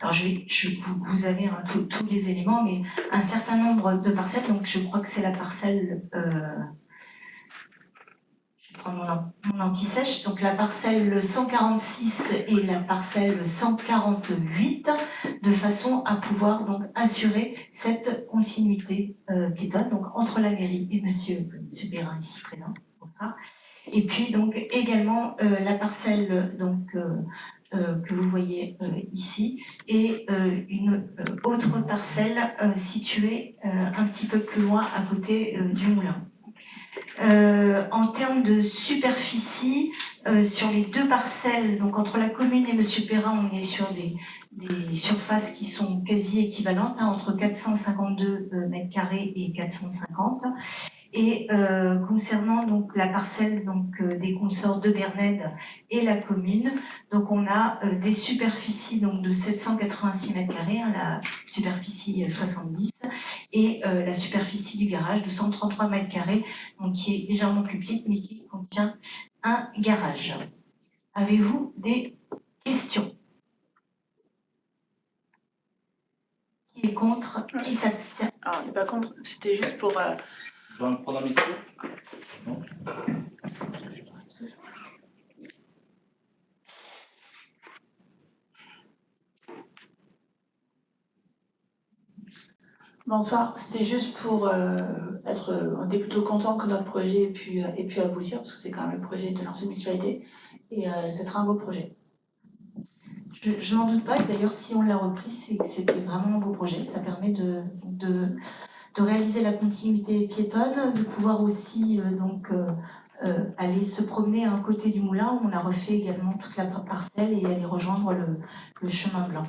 Alors vous avez tous les éléments, mais un certain nombre de parcelles. Donc je crois que c'est la parcelle. Je vais prendre mon anti-sèche. Donc la parcelle 146 et la parcelle 148, de façon à pouvoir donc assurer cette continuité piétonne, donc entre la mairie et Monsieur Perrin ici présent. Bonsoir. Et puis donc également la parcelle donc que vous voyez ici, et une autre parcelle située un petit peu plus loin à côté du moulin. En termes de superficie, sur les 2 parcelles, donc entre la commune et Monsieur Perrin, on est sur des surfaces qui sont quasi équivalentes, entre 452 m² et 450. Et concernant donc la parcelle donc des consorts de Bernède et la commune, donc on a des superficies donc de 786 m², la superficie 70, et la superficie du garage de 133 m², donc qui est légèrement plus petite mais qui contient un garage. Avez-vous des questions? Qui est contre? Qui s'abstient? Ah, on n'est pas contre, c'était juste pour... Tu vas prendre un micro? Non. Bonsoir, c'était juste pour on était plutôt content que notre projet ait pu aboutir, parce que c'est quand même le projet de l'ancienne municipalité. et ce sera un beau projet. Je n'en doute pas, et d'ailleurs si on l'a repris, c'est que c'était vraiment un beau projet. Ça permet de réaliser la continuité piétonne, de pouvoir aussi aller se promener à un côté du moulin où on a refait également toute la parcelle et aller rejoindre le chemin blanc.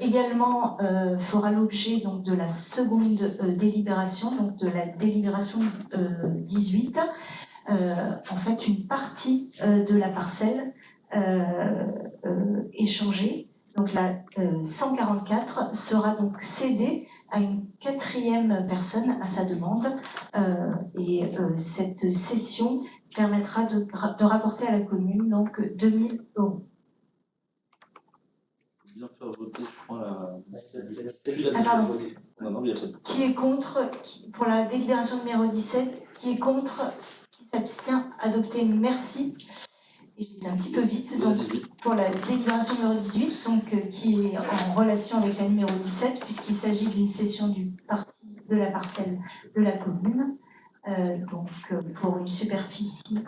Également fera l'objet donc de la seconde délibération, donc de la délibération 18. En fait, une partie de la parcelle échangée, donc la 144, sera donc cédée à une quatrième personne à sa demande cette cession permettra de rapporter à la commune donc 2 000 €. Bien faire voter, je crois, Ah, pardon. Non, il y a pas de- Qui est contre, pour la délibération numéro 17, qui est contre, qui s'abstient, adopté, merci. Et j'ai été un petit peu vite, donc pour la délibération numéro 18, donc, qui est en relation avec la numéro 17, puisqu'il s'agit d'une cession du parti de la parcelle de la commune, pour une superficie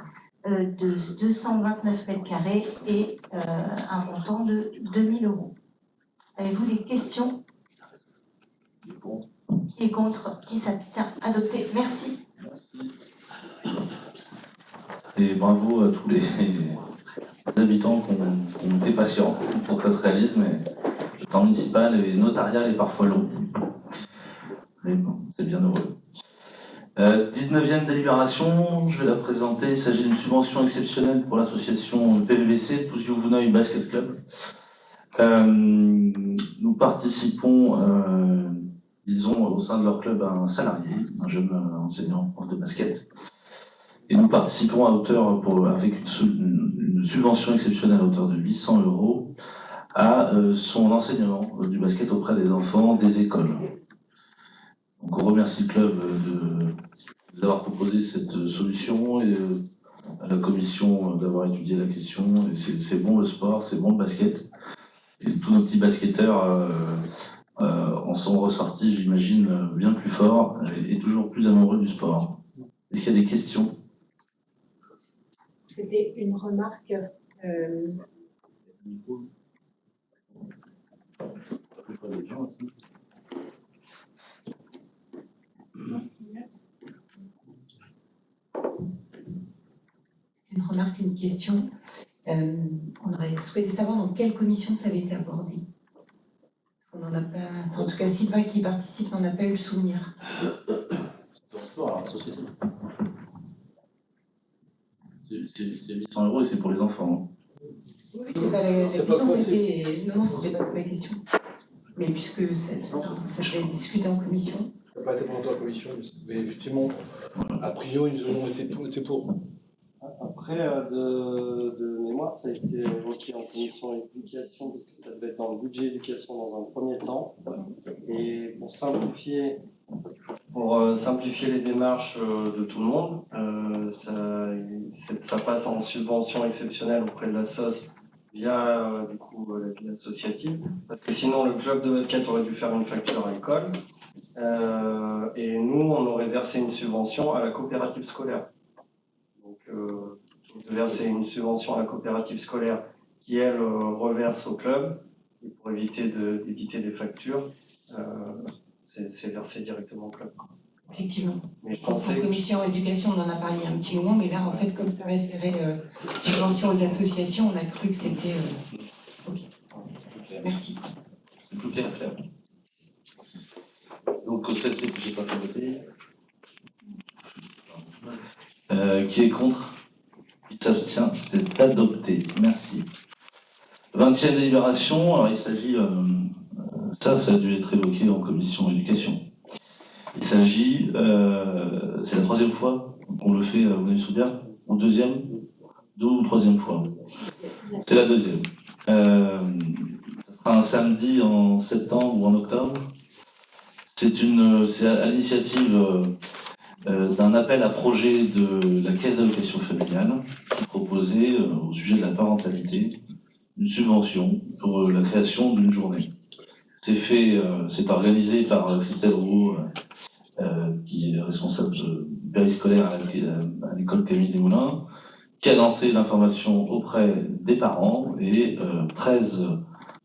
de 229 mètres carrés et un montant de 2 000 €. Avez-vous des questions? Qui est contre? Qui s'abstient? Adopté. Merci. Merci. Et bravo à tous les habitants qui ont été patients pour que ça se réalise, mais le temps municipal et notarial est parfois long. Mais bon, c'est bien heureux. 19e délibération, je vais la présenter. Il s'agit d'une subvention exceptionnelle pour l'association PVVC, Pouzy Vouneuil Basket Club. Nous participons, ils ont au sein de leur club un salarié, un jeune enseignant, prof de basket. Et nous participons à hauteur, avec une subvention exceptionnelle à hauteur de 800 € à son enseignement du basket auprès des enfants des écoles. Donc on remercie le club de nous avoir proposé cette solution et à la commission d'avoir étudié la question. Et c'est bon le sport, c'est bon le basket. Et tous nos petits basketteurs en sont ressortis, j'imagine, bien plus forts et toujours plus amoureux du sport. Est-ce qu'il y a des questions? C'était une remarque. C'est une remarque, une question. On aurait souhaité savoir dans quelle commission ça avait été abordé. On n'en a pas. Enfin, en tout cas, Sylvain qui participe n'en a pas eu le souvenir. C'est en sport, alors, la société. C'est 800 € et c'est pour les enfants. Oui, c'est pas la question, c'était. Non, c'était pas la question. Mais puisque ça avait été discuté en commission. Ça n'a pas été présenté en commission, mais effectivement, a priori, nous avons été pour. Après, de mémoire, ça a été évoqué en commission éducation, parce que ça devait être dans le budget éducation dans un premier temps. Et pour simplifier les démarches de tout le monde, ça passe en subvention exceptionnelle auprès de la SOS via la vie associative, parce que sinon le club de basket aurait dû faire une facture à l'école, et nous on aurait versé une subvention à la coopérative scolaire. De verser une subvention à la coopérative scolaire qui, elle, reverse au club, et pour d'éviter des factures, c'est versé directement au club. Effectivement. Mais je En pensais commission éducation, on en a parlé un petit moment, mais là, en fait, comme ça référait subvention aux associations, on a cru que c'était. Ok. Merci. C'est plus clair. Donc, au 7, j'ai pas fait voter. Qui est contre? Qui s'abstient? C'est adopté. Merci. 20e délibération. Alors, il s'agit. Ça a dû être évoqué en commission éducation. Il s'agit. C'est la 3e fois qu'on le fait, vous avez souvenir? Ou 2e? 2 ou 3e fois? C'est la 2e. Ça sera un samedi en septembre ou en octobre. C'est à l'initiative d'un appel à projet de la Caisse d'allocation familiale qui proposait au sujet de la parentalité une subvention pour la création d'une journée. C'est organisé par Christelle Roux, qui est responsable périscolaire à l'école Camille Desmoulins, qui a lancé l'information auprès des parents et 13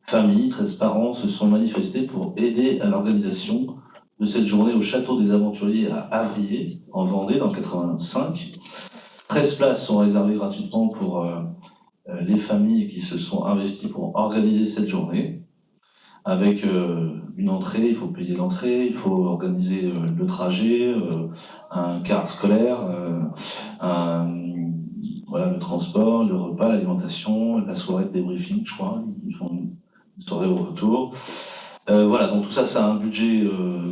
familles, 13 parents se sont manifestés pour aider à l'organisation de cette journée au Château des Aventuriers à Avrier, en Vendée, dans le 85. 13 places sont réservées gratuitement pour les familles qui se sont investies pour organiser cette journée. Avec une entrée, il faut payer l'entrée, il faut organiser le trajet, un car scolaire, voilà, le transport, le repas, l'alimentation, la soirée de débriefing, je crois. Ils font une soirée au retour. Voilà, donc tout ça, ça a un budget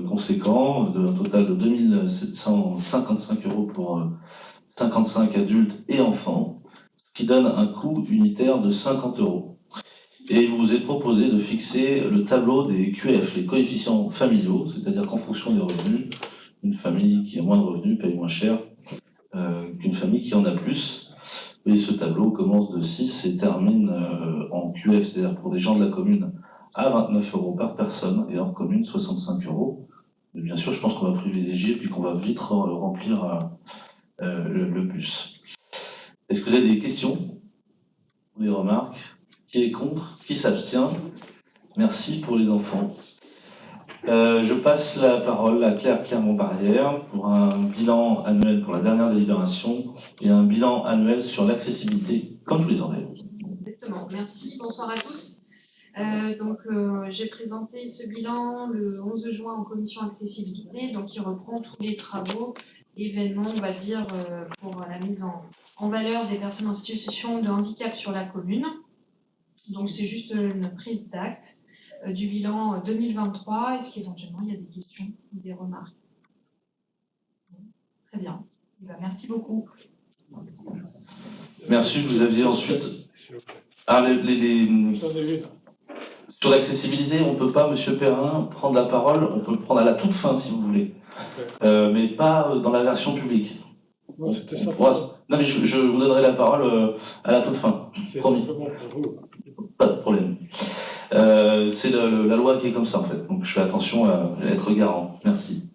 conséquent, un total de 2755 € pour 55 adultes et enfants, ce qui donne un coût unitaire de 50 €. Et il vous est proposé de fixer le tableau des QF, les coefficients familiaux, c'est-à-dire qu'en fonction des revenus, une famille qui a moins de revenus paye moins cher qu'une famille qui en a plus. Et ce tableau commence de 6 et termine en QF, c'est-à-dire pour des gens de la commune, à 29 € par personne, et hors commune, 65 €. Mais bien sûr, je pense qu'on va privilégier, puis qu'on va vite remplir le bus. Est-ce que vous avez des questions ou des remarques? Qui est contre? Qui s'abstient? Merci pour les enfants. Je passe la parole à Claire Clermont-Barrière pour un bilan annuel pour la dernière délibération et un bilan annuel sur l'accessibilité, comme tous les ans d'ailleurs. Exactement, merci. Bonsoir à tous. J'ai présenté ce bilan le 11 juin en commission accessibilité, donc il reprend tous les travaux, événements, on va dire, pour la mise en valeur des personnes en situation de handicap sur la commune. Donc c'est juste une prise d'acte du bilan 2023. Est-ce qu'éventuellement il y a des questions ou des remarques? Très bien. Merci beaucoup. Merci. Vous aviez ensuite... Sur l'accessibilité, on ne peut pas, Monsieur Perrin, prendre la parole. On peut le prendre à la toute fin si vous voulez, mais pas dans la version publique. Non, c'était ça. Non, mais je vous donnerai la parole à la toute fin. C'est Promis. simplement pour vous. Pas de problème. C'est la loi qui est comme ça en fait, donc je fais attention à être garant. Merci.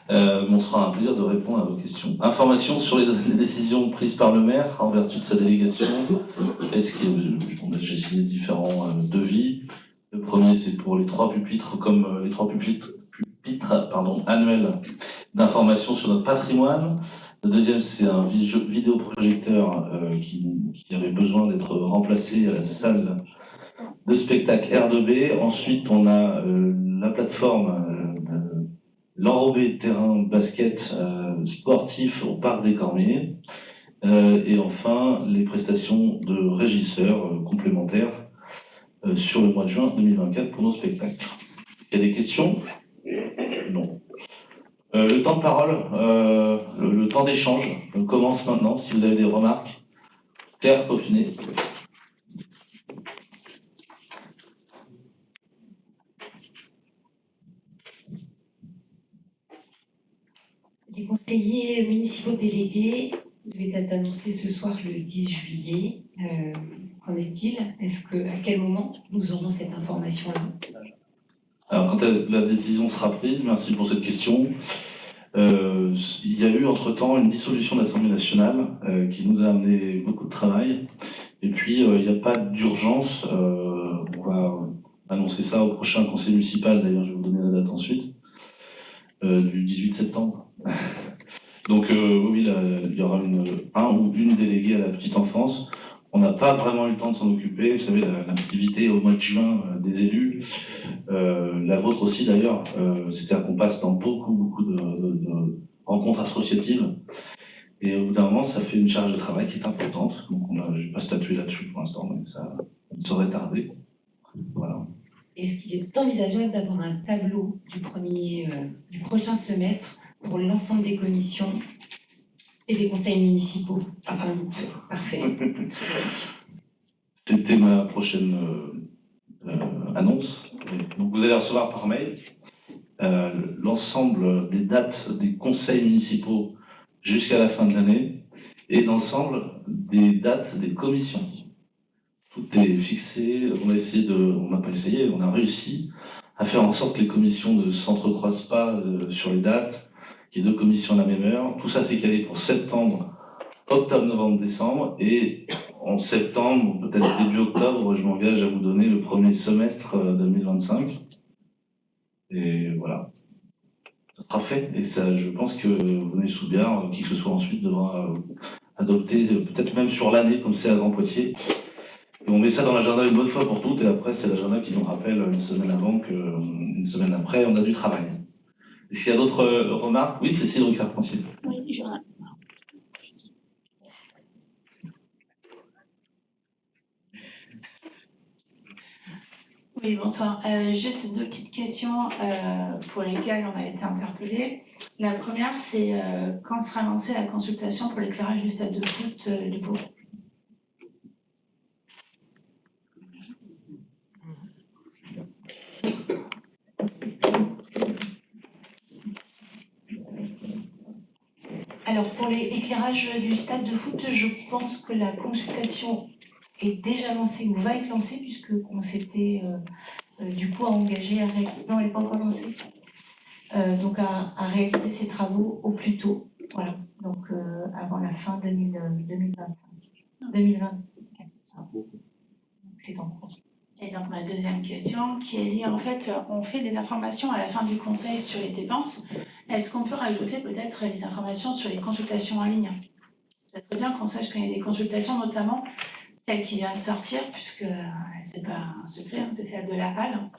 On se fera un plaisir de répondre à vos questions. Information sur les décisions prises par le maire en vertu de sa délégation. J'ai signé différents devis. Le premier, c'est pour les 3 pupitres, comme les 3 pupitres annuels d'information sur notre patrimoine. Le deuxième, c'est un vidéoprojecteur qui avait besoin d'être remplacé à la salle de spectacle R2B. Ensuite, on a la plateforme l'enrobé terrain basket sportif au Parc des Cormiers. Et enfin, les prestations de régisseurs complémentaires sur le mois de juin 2024 pour nos spectacles. Il y a des questions? Non. Le temps de parole, le temps d'échange commence maintenant. Si vous avez des remarques, Claire Paufinet. Les conseillers municipaux délégués devaient être annoncés ce soir le 10 juillet. Qu'en est-il? À quel moment nous aurons cette information-là? Alors, quand la décision sera prise, merci pour cette question. Il y a eu entre-temps une dissolution de l'Assemblée nationale qui nous a amené beaucoup de travail. Et puis, il n'y a pas d'urgence. On va annoncer ça au prochain conseil municipal. D'ailleurs, je vais vous donner la date ensuite, du 18 septembre. Donc, oui, il y aura un ou une déléguée à la petite enfance. On n'a pas vraiment eu le temps de s'en occuper. Vous savez, l'activité au mois de juin des élus, la vôtre aussi d'ailleurs, c'est-à-dire qu'on passe dans beaucoup de rencontres associatives. Et au bout d'un moment, ça fait une charge de travail qui est importante. Donc, je ne vais pas statuer là-dessus pour l'instant, mais ça ne saurait tarder. Voilà. Est-ce qu'il est envisageable d'avoir un tableau du prochain semestre pour l'ensemble des commissions et des conseils municipaux? Enfin, parfait. C'était ma prochaine annonce. Donc, vous allez recevoir par mail l'ensemble des dates des conseils municipaux jusqu'à la fin de l'année et l'ensemble des dates des commissions. Tout est fixé. On a réussi à faire en sorte que les commissions ne s'entrecroisent pas sur les dates, qu'il y ait 2 commissions à la même heure. Tout ça, c'est calé pour septembre octobre, novembre, décembre, et en septembre, peut-être début octobre, je m'engage à vous donner le premier semestre 2025. Et voilà, ça sera fait. Et ça, je pense que Venez Soubiard, qui que ce soit ensuite, devra adopter, peut-être même sur l'année, comme c'est à Grand Poitiers. Et on met ça dans l'agenda une bonne fois pour toutes, et après, c'est l'agenda qui nous rappelle une semaine avant qu'une semaine après, on a du travail. Est-ce qu'il y a d'autres remarques? Oui, Cécile Ricard-Francine. Oui, je... Oui, bonsoir. Juste deux petites questions pour lesquelles on a été interpellés. La première, c'est quand sera lancée la consultation pour l'éclairage du stade de foot du Pau? Alors, pour l'éclairage du stade de foot, je pense que la consultation est déjà lancée ou va être lancée, puisque on s'était du coup engagé à réaliser. Non, elle n'est pas encore lancée. Donc, à réaliser ces travaux au plus tôt. Voilà. Donc, avant la fin 2025. 2024. C'est en cours. Et donc, ma deuxième question, qui est liée, en fait, on fait des informations à la fin du conseil sur les dépenses. Est-ce qu'on peut rajouter peut-être les informations sur les consultations en ligne? Ça serait bien qu'on sache qu'il y a des consultations, notamment celle qui vient de sortir, puisque c'est pas un secret, hein, c'est celle de la HAL.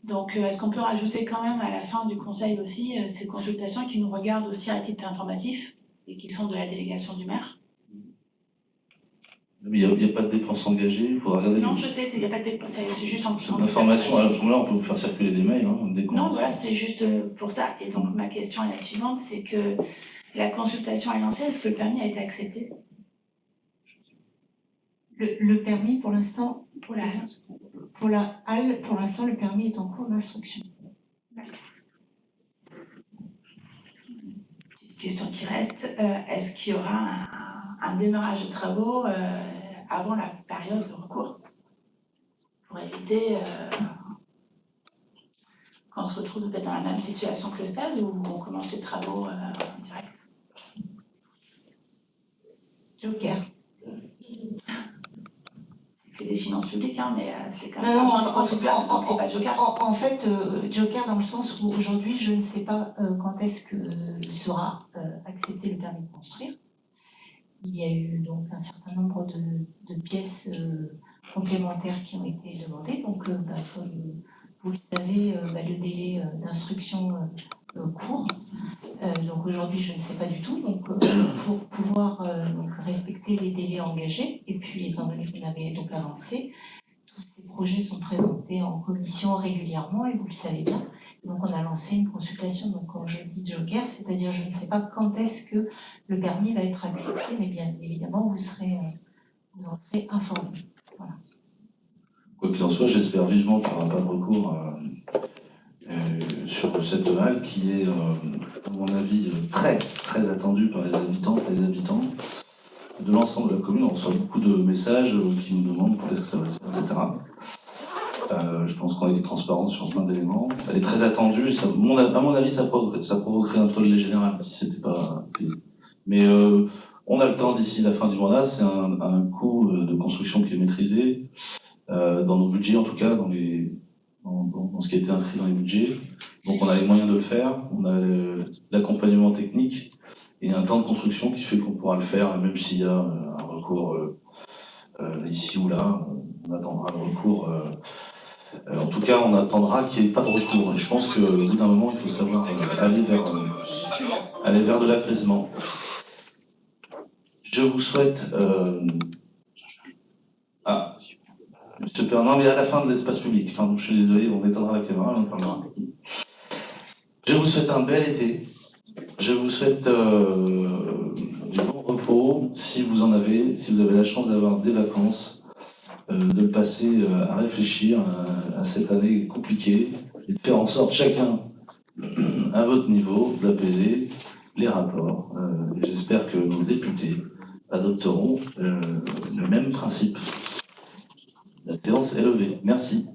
Donc, est-ce qu'on peut rajouter quand même à la fin du conseil aussi ces consultations qui nous regardent aussi à titre informatif et qui sont de la délégation du maire? Mais il n'y a pas de dépenses engagées, il faudra regarder. Non, je sais, il n'y a pas de dépenses, c'est juste en l'information. À ce moment-là, on peut vous faire circuler des mails. Hein, non, voilà, c'est juste pour ça. Et donc, ma question est la suivante, c'est que la consultation est lancée, est-ce que le permis a été accepté? Le permis, pour l'instant, Pour la pour la halle, pour l'instant, le permis est en cours d'instruction. petite question qui reste, est-ce qu'il y aura un démarrage de travaux avant la période de recours pour éviter qu'on se retrouve peut-être dans la même situation que le stade où on commence les travaux en direct? Joker. C'est que des finances publiques, hein, mais c'est quand même Non, l'argent des contribuables, donc c'est pas Joker. En fait, Joker dans le sens où aujourd'hui, je ne sais pas quand est-ce que sera accepté le permis de construire. Il y a eu donc un certain nombre de pièces complémentaires qui ont été demandées. Donc, comme vous le savez, le délai d'instruction court. Donc aujourd'hui, je ne sais pas du tout. Donc, pour pouvoir donc respecter les délais engagés, et puis étant donné qu'on avait donc avancé, tous ces projets sont présentés en commission régulièrement, et vous le savez bien. Donc on a lancé une consultation. Donc quand je dis Joker, c'est-à-dire je ne sais pas quand est-ce que le permis va être accepté, mais bien évidemment vous en serez informés. Voilà. Quoi qu'il en soit, j'espère vivement qu'il n'y aura pas de recours sur cette halle qui est, à mon avis, très très attendue par les habitants de l'ensemble de la commune. On reçoit beaucoup de messages qui nous demandent quand est-ce que ça va se faire, etc. Je pense qu'on a été transparent sur plein d'éléments. Elle est très attendue. Ça, à mon avis, ça provoquerait un tollé général si c'était pas fait. Mais on a le temps d'ici la fin du mandat. C'est un coût de construction qui est maîtrisé dans nos budgets, en tout cas dans ce qui a été inscrit dans les budgets. Donc on a les moyens de le faire. On a l'accompagnement technique et un temps de construction qui fait qu'on pourra le faire, même s'il y a un recours ici ou là. On attendra le recours. En tout cas, on attendra qu'il n'y ait pas de recours. Et je pense qu'au bout d'un moment, il faut savoir aller vers de l'apaisement. Je vous souhaite... Monsieur Pernin, mais à la fin de l'espace public. Pardon, je suis désolé, on éteindra la caméra, on parlera. Je vous souhaite un bel été. Je vous souhaite du bon repos, si vous avez la chance d'avoir des vacances. De passer à réfléchir à cette année compliquée et de faire en sorte chacun à votre niveau d'apaiser les rapports. J'espère que nos députés adopteront le même principe. La séance est levée. Merci.